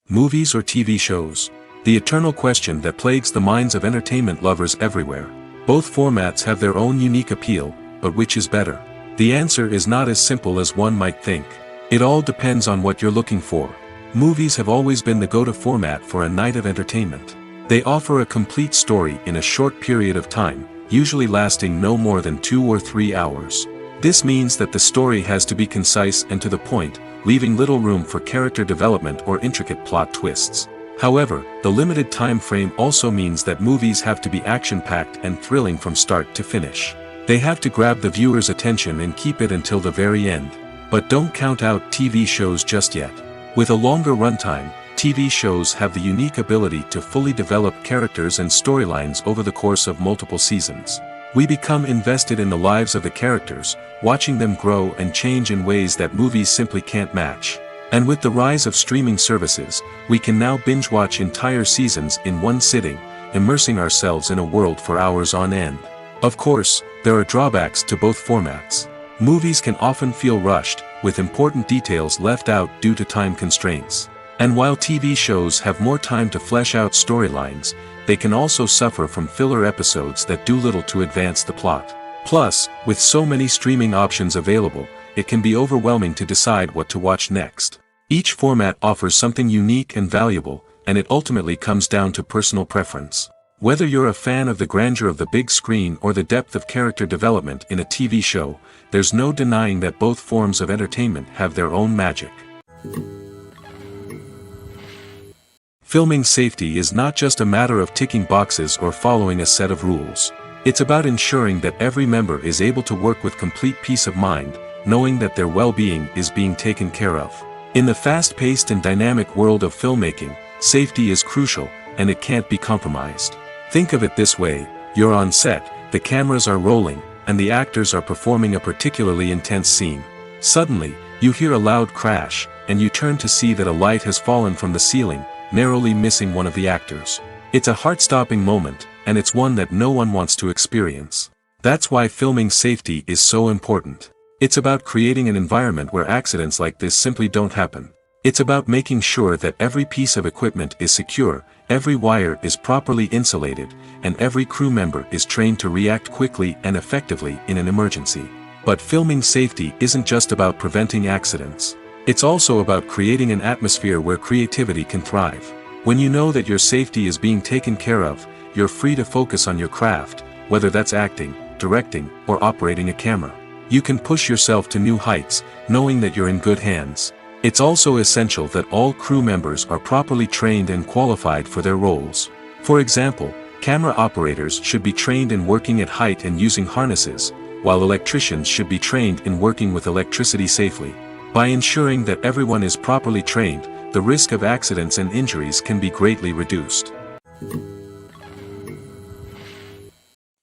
[SPEAKER 2] Movies or TV shows? The eternal question that plagues the minds of entertainment lovers everywhere. Both formats have their own unique appeal, but which is better? The answer is not as simple as one might think. It all depends on what you're looking for. Movies have always been the go-to format for a night of entertainment. They offer a complete story in a short period of time, usually lasting no more than 2 or 3 hours. This means that the story has to be concise and to the point, leaving little room for character development or intricate plot twists. However, the limited time frame also means that movies have to be action-packed and thrilling from start to finish. They have to grab the viewer's attention and keep it until the very end. But don't count out TV shows just yet. With a longer runtime, TV shows have the unique ability to fully develop characters and storylines over the course of multiple seasons. We become invested in the lives of the characters, watching them grow and change in ways that movies simply can't match. And with the rise of streaming services, we can now binge-watch entire seasons in one sitting, immersing ourselves in a world for hours on end. Of course, there are drawbacks to both formats. Movies can often feel rushed, with important details left out due to time constraints. And while TV shows have more time to flesh out storylines, they can also suffer from filler episodes that do little to advance the plot. Plus, with so many streaming options available, it can be overwhelming to decide what to watch next. Each format offers something unique and valuable, and it ultimately comes down to personal preference. Whether you're a fan of the grandeur of the big screen or the depth of character development in a TV show, there's no denying that both forms of entertainment have their own magic. Filming safety is not just a matter of ticking boxes or following a set of rules. It's about ensuring that every member is able to work with complete peace of mind, knowing that their well-being is being taken care of. In the fast-paced and dynamic world of filmmaking, safety is crucial, and it can't be compromised. Think of it this way: you're on set, the cameras are rolling, and the actors are performing a particularly intense scene. Suddenly, you hear a loud crash, and you turn to see that a light has fallen from the ceiling, narrowly missing one of the actors. It's a heart-stopping moment, and it's one that no one wants to experience. That's why filming safety is so important. It's about creating an environment where accidents like this simply don't happen. It's about making sure that every piece of equipment is secure, every wire is properly insulated, and every crew member is trained to react quickly and effectively in an emergency. But filming safety isn't just about preventing accidents. It's also about creating an atmosphere where creativity can thrive. When you know that your safety is being taken care of, you're free to focus on your craft, whether that's acting, directing, or operating a camera. You can push yourself to new heights, knowing that you're in good hands. It's also essential that all crew members are properly trained and qualified for their roles. For example, camera operators should be trained in working at height and using harnesses, while electricians should be trained in working with electricity safely. By ensuring that everyone is properly trained, the risk of accidents and injuries can be greatly reduced.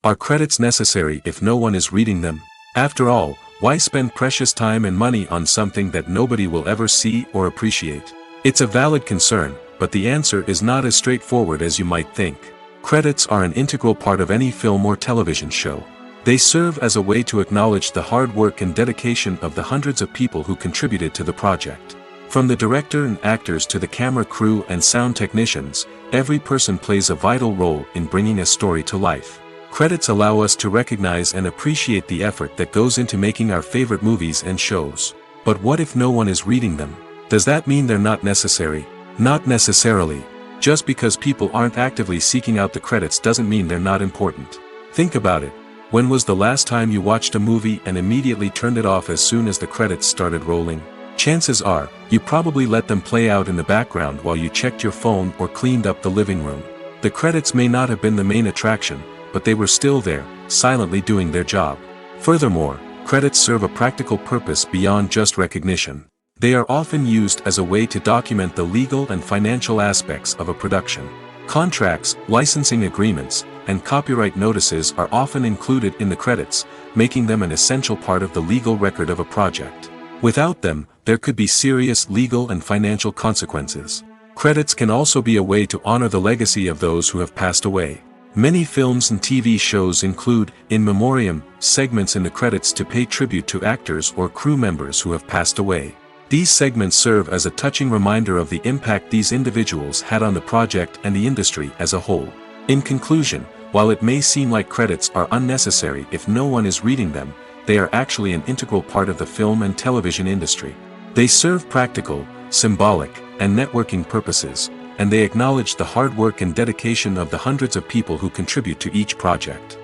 [SPEAKER 2] Are credits necessary if no one is reading them? After all, why spend precious time and money on something that nobody will ever see or appreciate? It's a valid concern, but the answer is not as straightforward as you might think. Credits are an integral part of any film or television show. They serve as a way to acknowledge the hard work and dedication of the hundreds of people who contributed to the project. From the director and actors to the camera crew and sound technicians, every person plays a vital role in bringing a story to life. Credits allow us to recognize and appreciate the effort that goes into making our favorite movies and shows. But what if no one is reading them? Does that mean they're not necessary? Not necessarily. Just because people aren't actively seeking out the credits doesn't mean they're not important. Think about it. When was the last time you watched a movie and immediately turned it off as soon as the credits started rolling? Chances are, you probably let them play out in the background while you checked your phone or cleaned up the living room. The credits may not have been the main attraction, but they were still there, silently doing their job. Furthermore, credits serve a practical purpose beyond just recognition. They are often used as a way to document the legal and financial aspects of a production. Contracts, licensing agreements, and copyright notices are often included in the credits, making them an essential part of the legal record of a project. Without them, there could be serious legal and financial consequences. Credits can also be a way to honor the legacy of those who have passed away. Many films and TV shows include, in memoriam, segments in the credits to pay tribute to actors or crew members who have passed away. These segments serve as a touching reminder of the impact these individuals had on the project and the industry as a whole. In conclusion, while it may seem like credits are unnecessary if no one is reading them, they are actually an integral part of the film and television industry. They serve practical, symbolic, and networking purposes, and they acknowledge the hard work and dedication of the hundreds of people who contribute to each project.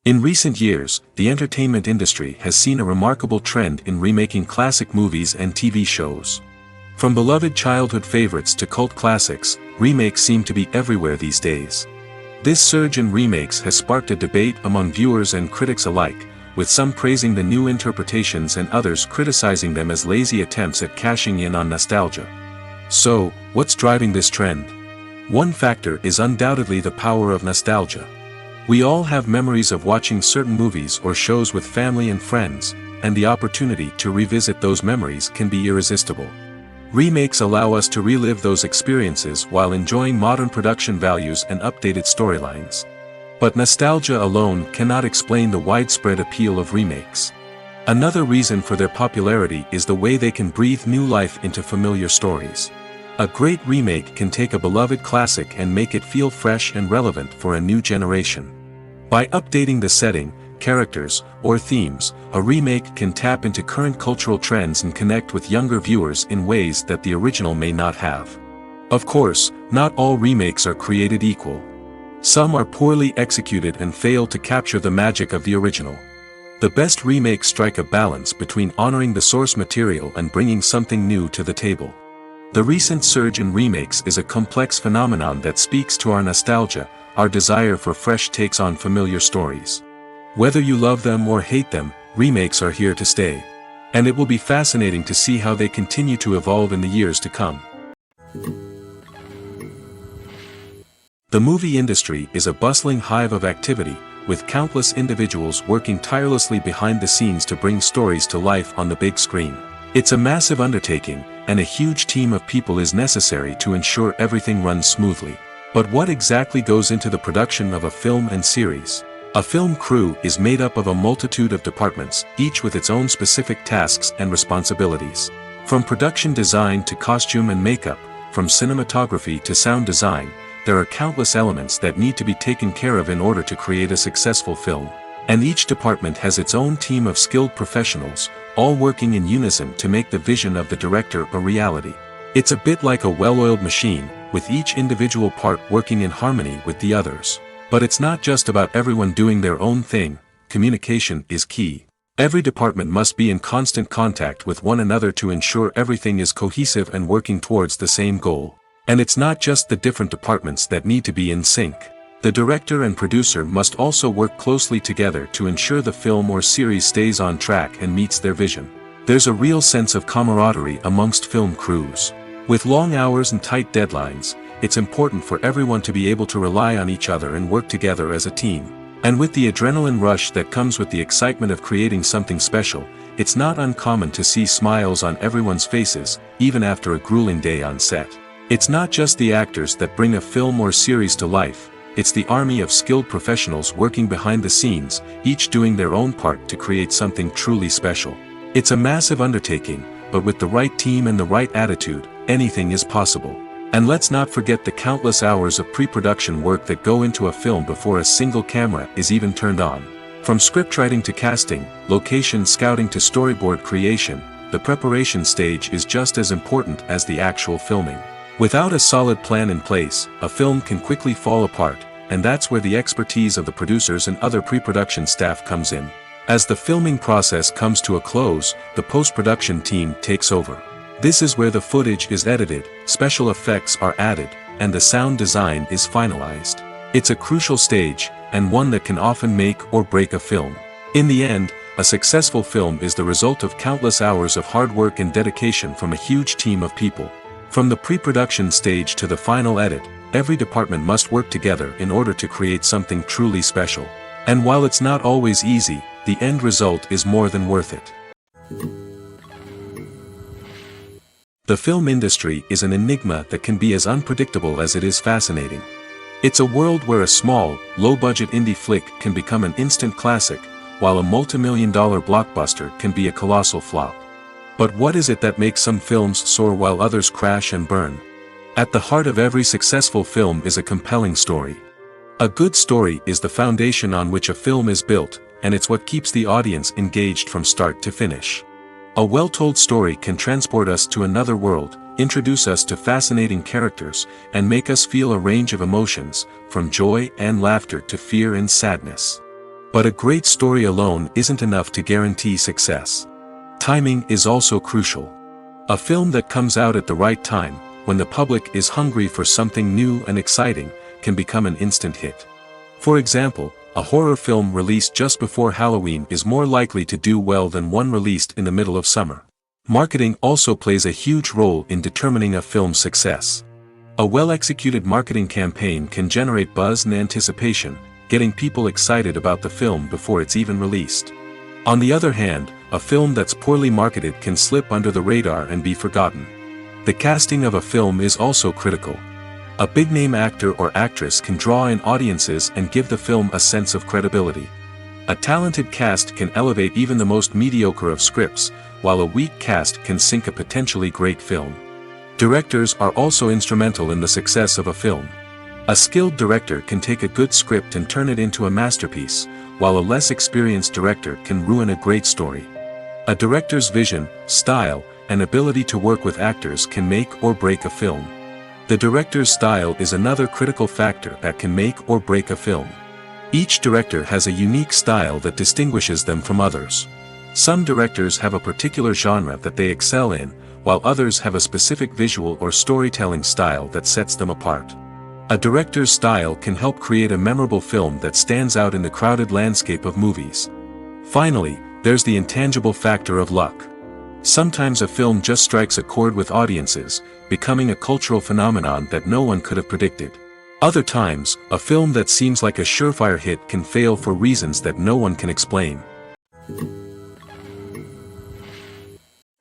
[SPEAKER 2] In recent years, the entertainment industry has seen a remarkable trend in remaking classic movies and TV shows. From beloved childhood favorites to cult classics, remakes seem to be everywhere these days. This surge in remakes has sparked a debate among viewers and critics alike, with some praising the new interpretations and others criticizing them as lazy attempts at cashing in on nostalgia. So, what's driving this trend? One factor is undoubtedly the power of nostalgia. We all have memories of watching certain movies or shows with family and friends, and the opportunity to revisit those memories can be irresistible. Remakes allow us to relive those experiences while enjoying modern production values and updated storylines. But nostalgia alone cannot explain the widespread appeal of remakes. Another reason for their popularity is the way they can breathe new life into familiar stories. A great remake can take a beloved classic and make it feel fresh and relevant for a new generation. By updating the setting, characters, or themes, a remake can tap into current cultural trends and connect with younger viewers in ways that the original may not have. Of course, not all remakes are created equal. Some are poorly executed and fail to capture the magic of the original. The best remakes strike a balance between honoring the source material and bringing something new to the table. The recent surge in remakes is a complex phenomenon that speaks to our nostalgia, our desire for fresh takes on familiar stories. Whether you love them or hate them, remakes are here to stay. And it will be fascinating to see how they continue to evolve in the years to come. The movie industry is a bustling hive of activity, with countless individuals working tirelessly behind the scenes to bring stories to life on the big screen. It's a massive undertaking, and a huge team of people is necessary to ensure everything runs smoothly. But what exactly goes into the production of a film and series? A film crew is made up of a multitude of departments, each with its own specific tasks and responsibilities. From production design to costume and makeup, from cinematography to sound design, there are countless elements that need to be taken care of in order to create a successful film. And each department has its own team of skilled professionals, all working in unison to make the vision of the director a reality. It's a bit like a well-oiled machine, with each individual part working in harmony with the others. But it's not just about everyone doing their own thing, communication is key. Every department must be in constant contact with one another to ensure everything is cohesive and working towards the same goal. And it's not just the different departments that need to be in sync. The director and producer must also work closely together to ensure the film or series stays on track and meets their vision. There's a real sense of camaraderie amongst film crews. With long hours and tight deadlines, it's important for everyone to be able to rely on each other and work together as a team. And with the adrenaline rush that comes with the excitement of creating something special, it's not uncommon to see smiles on everyone's faces, even after a grueling day on set. It's not just the actors that bring a film or series to life, it's the army of skilled professionals working behind the scenes, each doing their own part to create something truly special. It's a massive undertaking, but with the right team and the right attitude, anything is possible. And let's not forget the countless hours of pre-production work that go into a film before a single camera is even turned on. From scriptwriting to casting, location scouting to storyboard creation, the preparation stage is just as important as the actual filming. Without a solid plan in place, a film can quickly fall apart, and that's where the expertise of the producers and other pre-production staff comes in. As the filming process comes to a close, the post-production team takes over. This is where the footage is edited, special effects are added, and the sound design is finalized. It's a crucial stage, and one that can often make or break a film. In the end, a successful film is the result of countless hours of hard work and dedication from a huge team of people. From the pre-production stage to the final edit, every department must work together in order to create something truly special. And while it's not always easy, the end result is more than worth it. The film industry is an enigma that can be as unpredictable as it is fascinating. It's a world where a small, low-budget indie flick can become an instant classic, while a multi-million-dollar blockbuster can be a colossal flop. But what is it that makes some films soar while others crash and burn? At the heart of every successful film is a compelling story. A good story is the foundation on which a film is built, and it's what keeps the audience engaged from start to finish. A well-told story can transport us to another world, introduce us to fascinating characters, and make us feel a range of emotions, from joy and laughter to fear and sadness. But a great story alone isn't enough to guarantee success. Timing is also crucial. A film that comes out at the right time, when the public is hungry for something new and exciting, can become an instant hit. For example, a horror film released just before Halloween is more likely to do well than one released in the middle of summer. Marketing also plays a huge role in determining a film's success. A well-executed marketing campaign can generate buzz and anticipation, getting people excited about the film before it's even released. On the other hand, a film that's poorly marketed can slip under the radar and be forgotten. The casting of a film is also critical. A big-name actor or actress can draw in audiences and give the film a sense of credibility. A talented cast can elevate even the most mediocre of scripts, while a weak cast can sink a potentially great film. Directors are also instrumental in the success of a film. A skilled director can take a good script and turn it into a masterpiece, while a less experienced director can ruin a great story. A director's vision, style, and ability to work with actors can make or break a film. The director's style is another critical factor that can make or break a film. Each director has a unique style that distinguishes them from others. Some directors have a particular genre that they excel in, while others have a specific visual or storytelling style that sets them apart. A director's style can help create a memorable film that stands out in the crowded landscape of movies. Finally, there's the intangible factor of luck. Sometimes a film just strikes a chord with audiences, becoming a cultural phenomenon that no one could have predicted. Other times, a film that seems like a surefire hit can fail for reasons that no one can explain.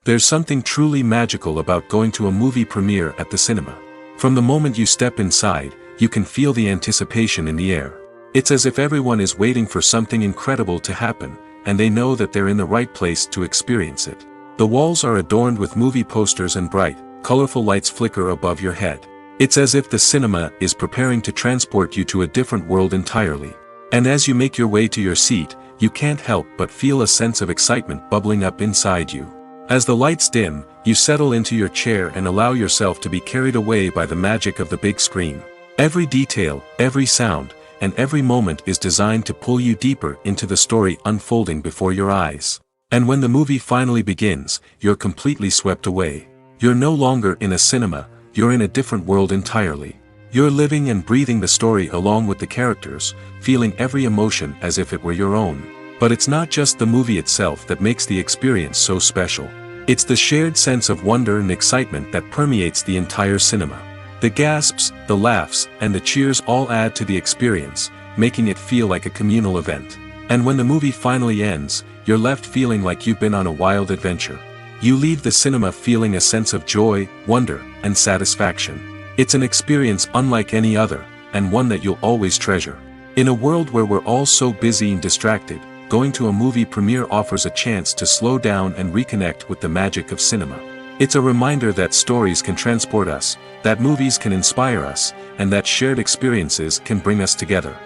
[SPEAKER 2] There's something truly magical about going to a movie premiere at the cinema. From the moment you step inside, you can feel the anticipation in the air. It's as if everyone is waiting for something incredible to happen, and they know that they're in the right place to experience it. The walls are adorned with movie posters and bright, colorful lights flicker above your head. It's as if the cinema is preparing to transport you to a different world entirely. And as you make your way to your seat, you can't help but feel a sense of excitement bubbling up inside you. As the lights dim, you settle into your chair and allow yourself to be carried away by the magic of the big screen. Every detail, every sound, and every moment is designed to pull you deeper into the story unfolding before your eyes. And when the movie finally begins, you're completely swept away. You're no longer in a cinema, you're in a different world entirely. You're living and breathing the story along with the characters, feeling every emotion as if it were your own. But it's not just the movie itself that makes the experience so special. It's the shared sense of wonder and excitement that permeates the entire cinema. The gasps, the laughs, and the cheers all add to the experience, making it feel like a communal event. And when the movie finally ends, you're left feeling like you've been on a wild adventure. You leave the cinema feeling a sense of joy, wonder, and satisfaction. It's an experience unlike any other, and one that you'll always treasure. In a world where we're all so busy and distracted, going to a movie premiere offers a chance to slow down and reconnect with the magic of cinema. It's a reminder that stories can transport us, that movies can inspire us, and that shared experiences can bring us together.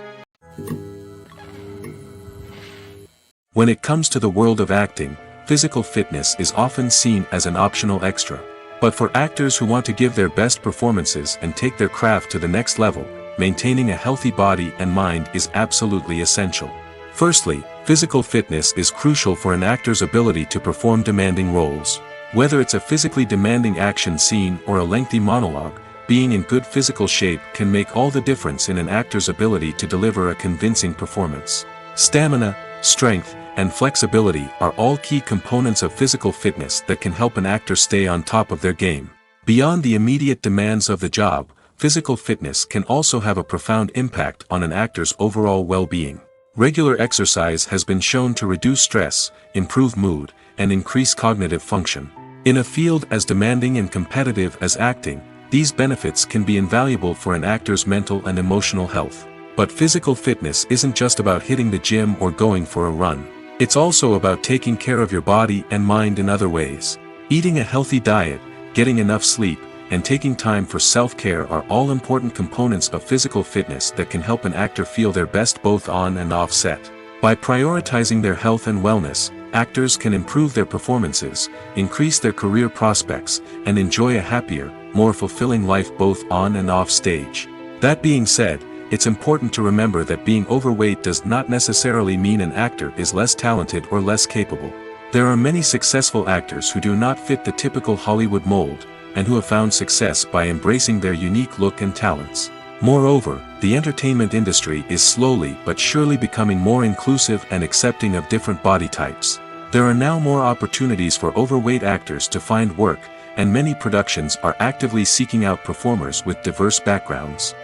[SPEAKER 2] When it comes to the world of acting, physical fitness is often seen as an optional extra. But for actors who want to give their best performances and take their craft to the next level, maintaining a healthy body and mind is absolutely essential. Firstly, physical fitness is crucial for an actor's ability to perform demanding roles. Whether it's a physically demanding action scene or a lengthy monologue, being in good physical shape can make all the difference in an actor's ability to deliver a convincing performance. Stamina, strength, and flexibility are all key components of physical fitness that can help an actor stay on top of their game. Beyond the immediate demands of the job, physical fitness can also have a profound impact on an actor's overall well-being. Regular exercise has been shown to reduce stress, improve mood, and increase cognitive function. In a field as demanding and competitive as acting, these benefits can be invaluable for an actor's mental and emotional health. But physical fitness isn't just about hitting the gym or going for a run. It's also about taking care of your body and mind in other ways. Eating a healthy diet, getting enough sleep, and taking time for self-care are all important components of physical fitness that can help an actor feel their best both on and off set. By prioritizing their health and wellness, actors can improve their performances, increase their career prospects, and enjoy a happier, more fulfilling life both on and off stage. That being said, it's important to remember that being overweight does not necessarily mean an actor is less talented or less capable. There are many successful actors who do not fit the typical Hollywood mold, and who have found success by embracing their unique look and talents. Moreover, the entertainment industry is slowly but surely becoming more inclusive and accepting of different body types. There are now more opportunities for overweight actors to find work, and many productions are actively seeking out performers with diverse backgrounds.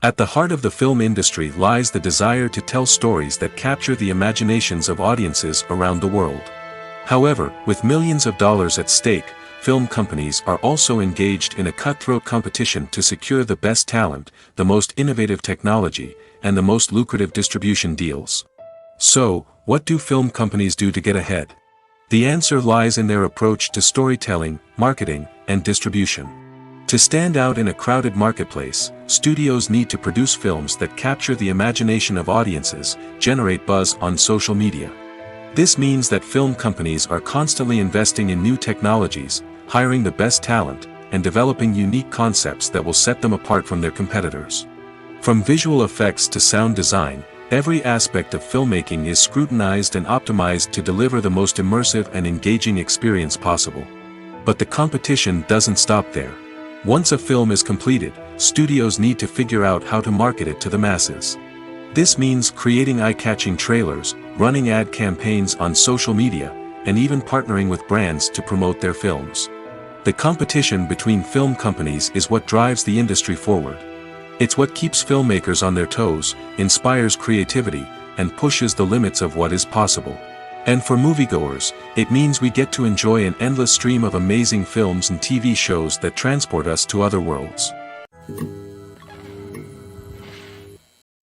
[SPEAKER 2] At the heart of the film industry lies the desire to tell stories that capture the imaginations of audiences around the world. However, with millions of dollars at stake, film companies are also engaged in a cutthroat competition to secure the best talent, the most innovative technology, and the most lucrative distribution deals. So, what do film companies do to get ahead? The answer lies in their approach to storytelling, marketing, and distribution. To stand out in a crowded marketplace, studios need to produce films that capture the imagination of audiences, generate buzz on social media. This means that film companies are constantly investing in new technologies, hiring the best talent, and developing unique concepts that will set them apart from their competitors. From visual effects to sound design, every aspect of filmmaking is scrutinized and optimized to deliver the most immersive and engaging experience possible. But the competition doesn't stop there. Once a film is completed, studios need to figure out how to market it to the masses. This means creating eye-catching trailers, running ad campaigns on social media, and even partnering with brands to promote their films. The competition between film companies is what drives the industry forward. It's what keeps filmmakers on their toes, inspires creativity, and pushes the limits of what is possible. And for moviegoers, it means we get to enjoy an endless stream of amazing films and TV shows that transport us to other worlds.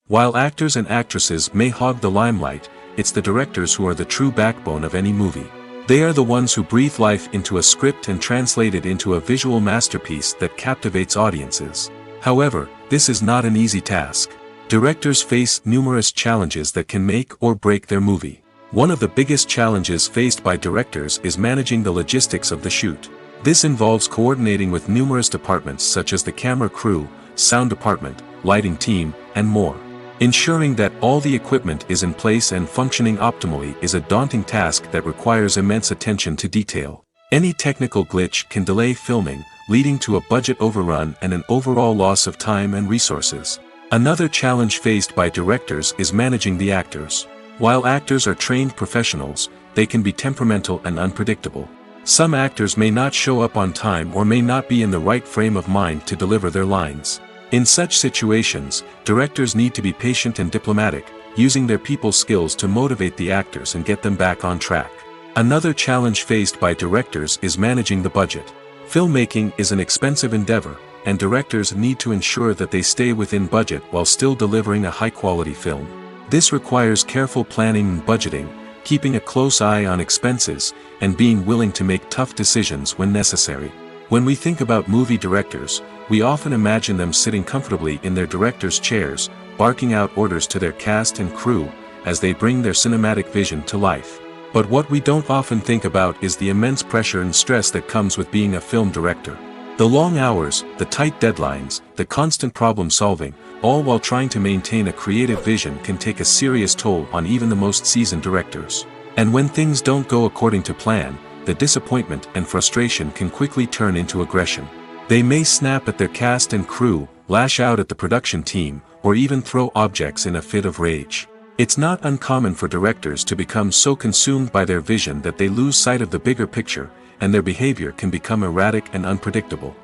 [SPEAKER 2] While actors and actresses may hog the limelight, it's the directors who are the true backbone of any movie. They are the ones who breathe life into a script and translate it into a visual masterpiece that captivates audiences. However, this is not an easy task. Directors face numerous challenges that can make or break their movie. One of the biggest challenges faced by directors is managing the logistics of the shoot. This involves coordinating with numerous departments such as the camera crew, sound department, lighting team, and more. Ensuring that all the equipment is in place and functioning optimally is a daunting task that requires immense attention to detail. Any technical glitch can delay filming, leading to a budget overrun and an overall loss of time and resources. Another challenge faced by directors is managing the actors. While actors are trained professionals, they can be temperamental and unpredictable. Some actors may not show up on time or may not be in the right frame of mind to deliver their lines. In such situations, directors need to be patient and diplomatic, using their people skills to motivate the actors and get them back on track. Another challenge faced by directors is managing the budget. Filmmaking is an expensive endeavor, and directors need to ensure that they stay within budget while still delivering a high-quality film. This requires careful planning and budgeting, keeping a close eye on expenses, and being willing to make tough decisions when necessary. When we think about movie directors, we often imagine them sitting comfortably in their director's chairs, barking out orders to their cast and crew, as they bring their cinematic vision to life. But what we don't often think about is the immense pressure and stress that comes with being a film director. The long hours, the tight deadlines, the constant problem solving, all while trying to maintain a creative vision can take a serious toll on even the most seasoned directors. And when things don't go according to plan, the disappointment and frustration can quickly turn into aggression. They may snap at their cast and crew, lash out at the production team, or even throw objects in a fit of rage. It's not uncommon for directors to become so consumed by their vision that they lose sight of the bigger picture, and their behavior can become erratic and unpredictable.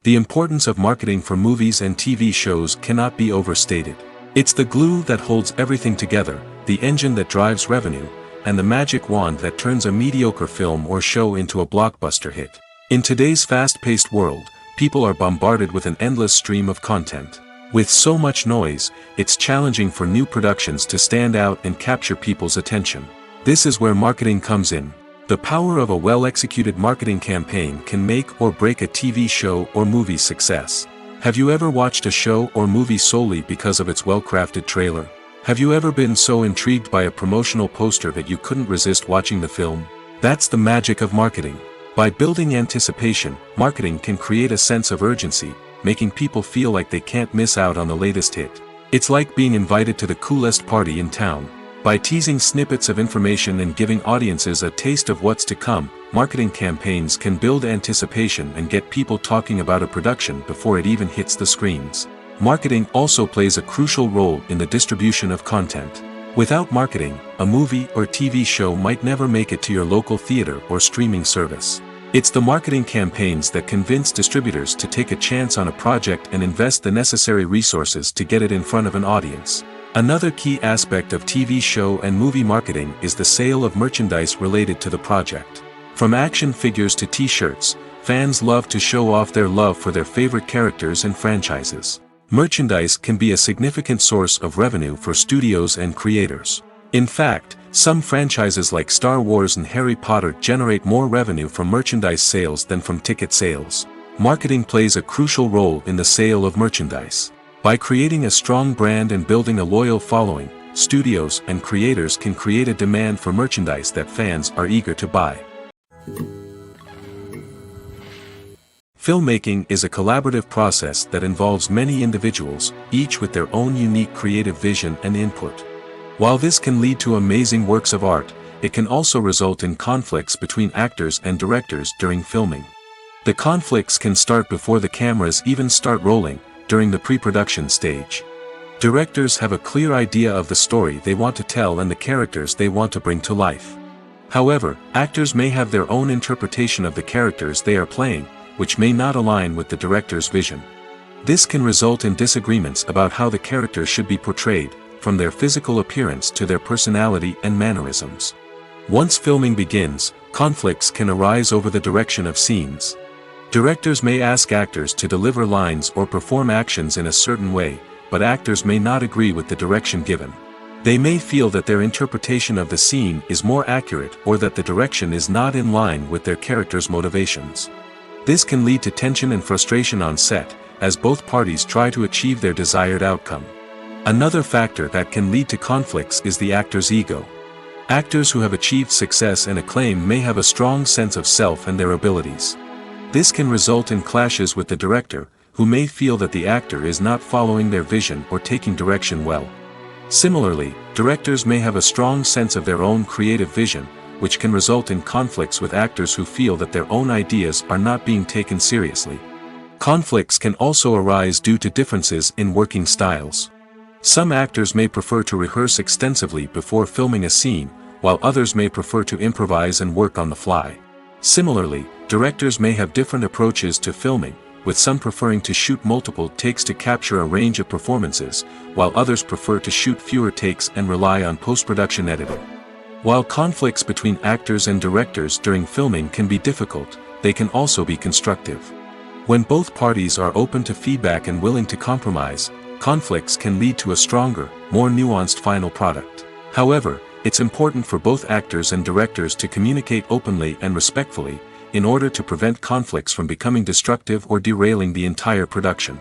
[SPEAKER 2] The importance of marketing for movies and TV shows cannot be overstated. It's the glue that holds everything together, the engine that drives revenue, and the magic wand that turns a mediocre film or show into a blockbuster hit. In today's fast-paced world, people are bombarded with an endless stream of content. With so much noise, it's challenging for new productions to stand out and capture people's attention. This is where marketing comes in. The power of a well-executed marketing campaign can make or break a TV show or movie's success. Have you ever watched a show or movie solely because of its well-crafted trailer? Have you ever been so intrigued by a promotional poster that you couldn't resist watching the film? That's the magic of marketing. By building anticipation, marketing can create a sense of urgency, making people feel like they can't miss out on the latest hit. It's like being invited to the coolest party in town. By teasing snippets of information and giving audiences a taste of what's to come, marketing campaigns can build anticipation and get people talking about a production before it even hits the screens. Marketing also plays a crucial role in the distribution of content. Without marketing, a movie or TV show might never make it to your local theater or streaming service. It's the marketing campaigns that convince distributors to take a chance on a project and invest the necessary resources to get it in front of an audience. Another key aspect of TV show and movie marketing is the sale of merchandise related to the project. From action figures to t-shirts, fans love to show off their love for their favorite characters and franchises. Merchandise can be a significant source of revenue for studios and creators. In fact, some franchises like Star Wars and Harry Potter generate more revenue from merchandise sales than from ticket sales. Marketing plays a crucial role in the sale of merchandise. By creating a strong brand and building a loyal following, studios and creators can create a demand for merchandise that fans are eager to buy. Filmmaking is a collaborative process that involves many individuals, each with their own unique creative vision and input. While this can lead to amazing works of art, it can also result in conflicts between actors and directors during filming. The conflicts can start before the cameras even start rolling, during the pre-production stage. Directors have a clear idea of the story they want to tell and the characters they want to bring to life. However, actors may have their own interpretation of the characters they are playing, which may not align with the director's vision. This can result in disagreements about how the characters should be portrayed, from their physical appearance to their personality and mannerisms. Once filming begins, conflicts can arise over the direction of scenes. Directors may ask actors to deliver lines or perform actions in a certain way, but actors may not agree with the direction given. They may feel that their interpretation of the scene is more accurate or that the direction is not in line with their character's motivations. This can lead to tension and frustration on set, as both parties try to achieve their desired outcome. Another factor that can lead to conflicts is the actor's ego. Actors who have achieved success and acclaim may have a strong sense of self and their abilities. This can result in clashes with the director, who may feel that the actor is not following their vision or taking direction well. Similarly, directors may have a strong sense of their own creative vision, which can result in conflicts with actors who feel that their own ideas are not being taken seriously. Conflicts can also arise due to differences in working styles. Some actors may prefer to rehearse extensively before filming a scene, while others may prefer to improvise and work on the fly. Similarly, directors may have different approaches to filming, with some preferring to shoot multiple takes to capture a range of performances, while others prefer to shoot fewer takes and rely on post-production editing. While conflicts between actors and directors during filming can be difficult, they can also be constructive. When both parties are open to feedback and willing to compromise, conflicts can lead to a stronger, more nuanced final product. However, it's important for both actors and directors to communicate openly and respectfully, in order to prevent conflicts from becoming destructive or derailing the entire production.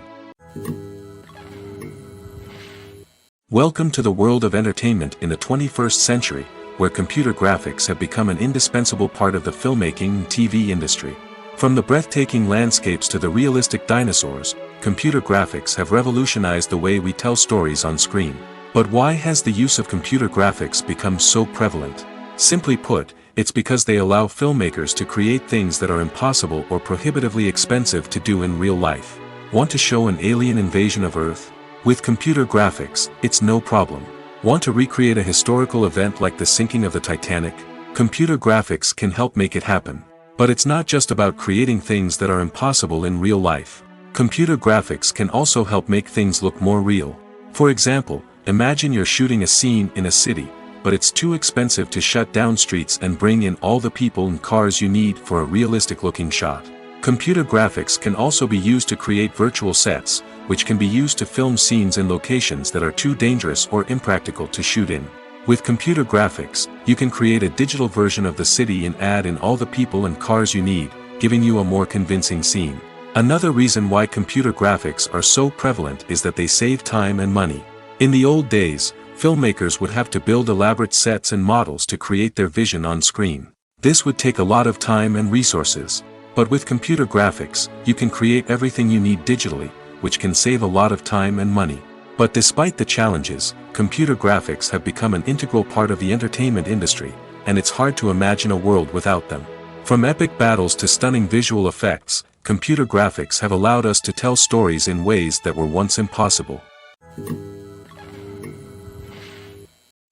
[SPEAKER 2] Welcome to the world of entertainment in the 21st century, where computer graphics have become an indispensable part of the filmmaking and TV industry. From the breathtaking landscapes to the realistic dinosaurs, computer graphics have revolutionized the way we tell stories on screen. But why has the use of computer graphics become so prevalent? Simply put, it's because they allow filmmakers to create things that are impossible or prohibitively expensive to do in real life. Want to show an alien invasion of Earth? With computer graphics, it's no problem. Want to recreate a historical event like the sinking of the Titanic? Computer graphics can help make it happen. But it's not just about creating things that are impossible in real life. Computer graphics can also help make things look more real. For example, imagine you're shooting a scene in a city, but it's too expensive to shut down streets and bring in all the people and cars you need for a realistic-looking shot. Computer graphics can also be used to create virtual sets, which can be used to film scenes in locations that are too dangerous or impractical to shoot in. With computer graphics, you can create a digital version of the city and add in all the people and cars you need, giving you a more convincing scene. Another reason why computer graphics are so prevalent is that they save time and money. In the old days, filmmakers would have to build elaborate sets and models to create their vision on screen. This would take a lot of time and resources. But with computer graphics, you can create everything you need digitally, which can save a lot of time and money. But despite the challenges, computer graphics have become an integral part of the entertainment industry, and it's hard to imagine a world without them. From epic battles to stunning visual effects, computer graphics have allowed us to tell stories in ways that were once impossible.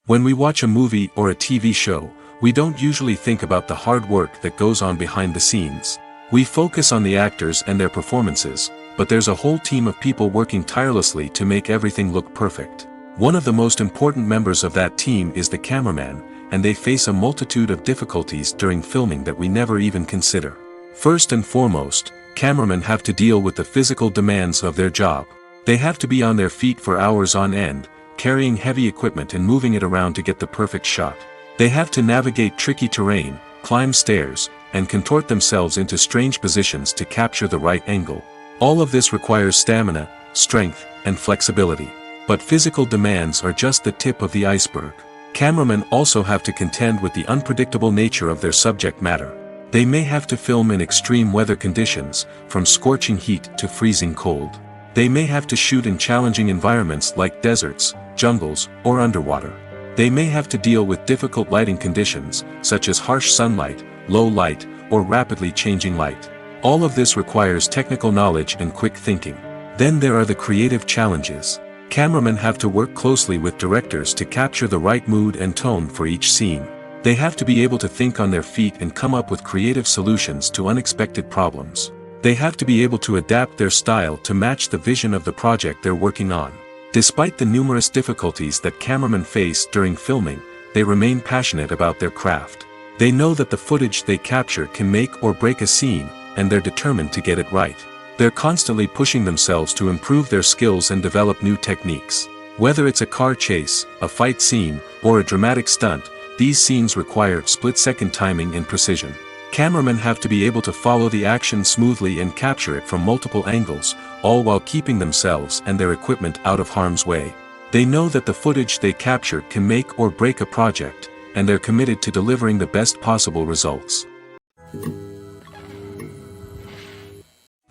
[SPEAKER 2] When we watch a movie or a TV show, we don't usually think about the hard work that goes on behind the scenes. We focus on the actors and their performances, but there's a whole team of people working tirelessly to make everything look perfect. One of the most important members of that team is the cameraman, and they face a multitude of difficulties during filming that we never even consider. First and foremost, cameramen have to deal with the physical demands of their job. They have to be on their feet for hours on end, carrying heavy equipment and moving it around to get the perfect shot. They have to navigate tricky terrain, climb stairs, and contort themselves into strange positions to capture the right angle. All of this requires stamina, strength, and flexibility. But physical demands are just the tip of the iceberg. Cameramen also have to contend with the unpredictable nature of their subject matter. They may have to film in extreme weather conditions, from scorching heat to freezing cold. They may have to shoot in challenging environments like deserts, jungles, or underwater. They may have to deal with difficult lighting conditions, such as harsh sunlight, low light, or rapidly changing light. All of this requires technical knowledge and quick thinking. Then there are the creative challenges. Cameramen have to work closely with directors to capture the right mood and tone for each scene. They have to be able to think on their feet and come up with creative solutions to unexpected problems. They have to be able to adapt their style to match the vision of the project they're working on. Despite the numerous difficulties that cameramen face during filming, they remain passionate about their craft. They know that the footage they capture can make or break a scene, and they're determined to get it right. They're constantly pushing themselves to improve their skills and develop new techniques. Whether it's a car chase, a fight scene, or a dramatic stunt, these scenes require split-second timing and precision. Cameramen have to be able to follow the action smoothly and capture it from multiple angles, all while keeping themselves and their equipment out of harm's way. They know that the footage they capture can make or break a project, and they're committed to delivering the best possible results.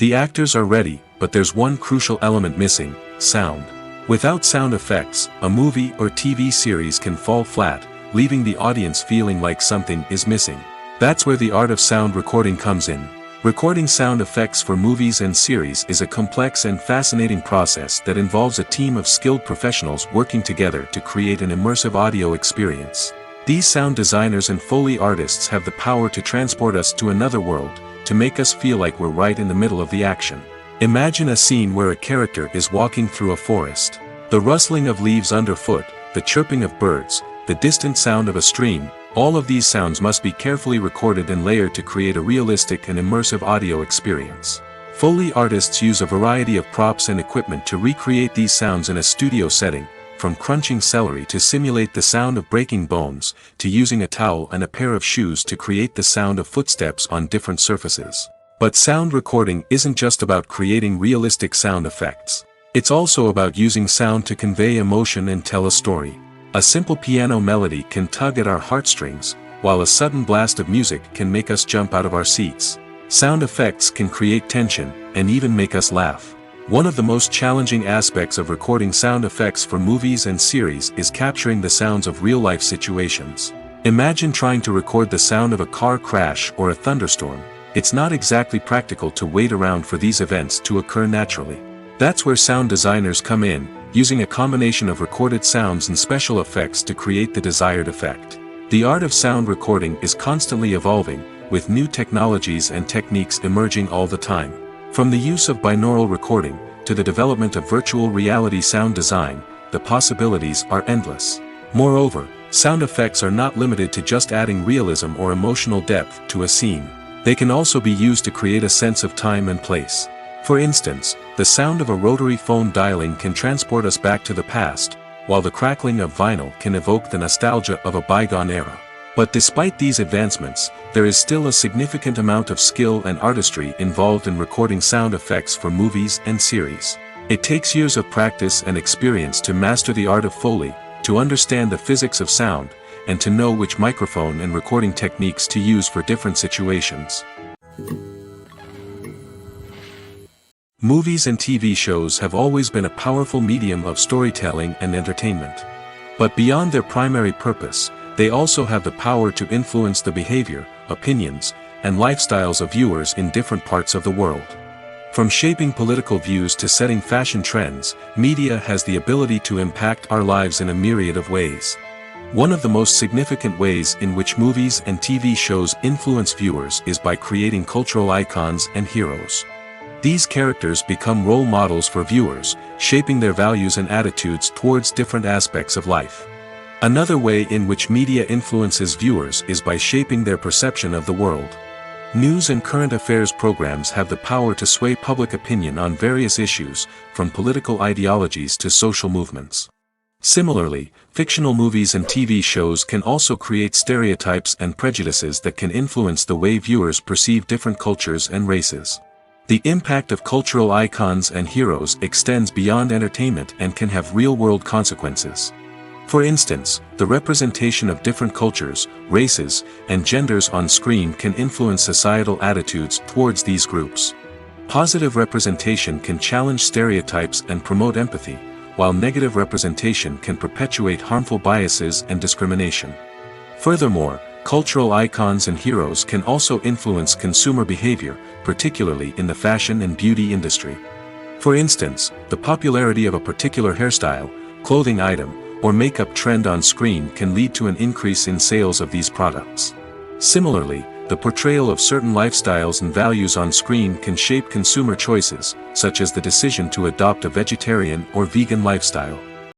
[SPEAKER 2] The actors are ready, but there's one crucial element missing: sound. Without sound effects, a movie or TV series can fall flat, leaving the audience feeling like something is missing. That's where the art of sound recording comes in. Recording sound effects for movies and series is a complex and fascinating process that involves a team of skilled professionals working together to create an immersive audio experience. These sound designers and Foley artists have the power to transport us to another world, to make us feel like we're right in the middle of the action. Imagine a scene where a character is walking through a forest. The rustling of leaves underfoot, the chirping of birds, the distant sound of a stream, all of these sounds must be carefully recorded and layered to create a realistic and immersive audio experience. Foley artists use a variety of props and equipment to recreate these sounds in a studio setting, from crunching celery to simulate the sound of breaking bones, to using a towel and a pair of shoes to create the sound of footsteps on different surfaces. But sound recording isn't just about creating realistic sound effects. It's also about using sound to convey emotion and tell a story. A simple piano melody can tug at our heartstrings, while a sudden blast of music can make us jump out of our seats. Sound effects can create tension, and even make us laugh. One of the most challenging aspects of recording sound effects for movies and series is capturing the sounds of real-life situations. Imagine trying to record the sound of a car crash or a thunderstorm. It's not exactly practical to wait around for these events to occur naturally. That's where sound designers come in, using a combination of recorded sounds and special effects to create the desired effect. The art of sound recording is constantly evolving, with new technologies and techniques emerging all the time. From the use of binaural recording, to the development of virtual reality sound design, the possibilities are endless. Moreover, sound effects are not limited to just adding realism or emotional depth to a scene. They can also be used to create a sense of time and place. For instance, the sound of a rotary phone dialing can transport us back to the past, while the crackling of vinyl can evoke the nostalgia of a bygone era. But despite these advancements, there is still a significant amount of skill and artistry involved in recording sound effects for movies and series. It takes years of practice and experience to master the art of Foley, to understand the physics of sound, and to know which microphone and recording techniques to use for different situations. Movies and TV shows have always been a powerful medium of storytelling and entertainment. But beyond their primary purpose, they also have the power to influence the behavior, opinions, and lifestyles of viewers in different parts of the world. From shaping political views to setting fashion trends, media has the ability to impact our lives in a myriad of ways. One of the most significant ways in which movies and TV shows influence viewers is by creating cultural icons and heroes. These characters become role models for viewers, shaping their values and attitudes towards different aspects of life. Another way in which media influences viewers is by shaping their perception of the world. News and current affairs programs have the power to sway public opinion on various issues, from political ideologies to social movements. Similarly, fictional movies and TV shows can also create stereotypes and prejudices that can influence the way viewers perceive different cultures and races. The impact of cultural icons and heroes extends beyond entertainment and can have real-world consequences. For instance, the representation of different cultures, races, and genders on screen can influence societal attitudes towards these groups. Positive representation can challenge stereotypes and promote empathy, while negative representation can perpetuate harmful biases and discrimination. Furthermore, cultural icons and heroes can also influence consumer behavior, particularly in the fashion and beauty industry. For instance, the popularity of a particular hairstyle, clothing item, or makeup trend on screen can lead to an increase in sales of these products. Similarly, the portrayal of certain lifestyles and values on screen can shape consumer choices, such as the decision to adopt a vegetarian or vegan lifestyle.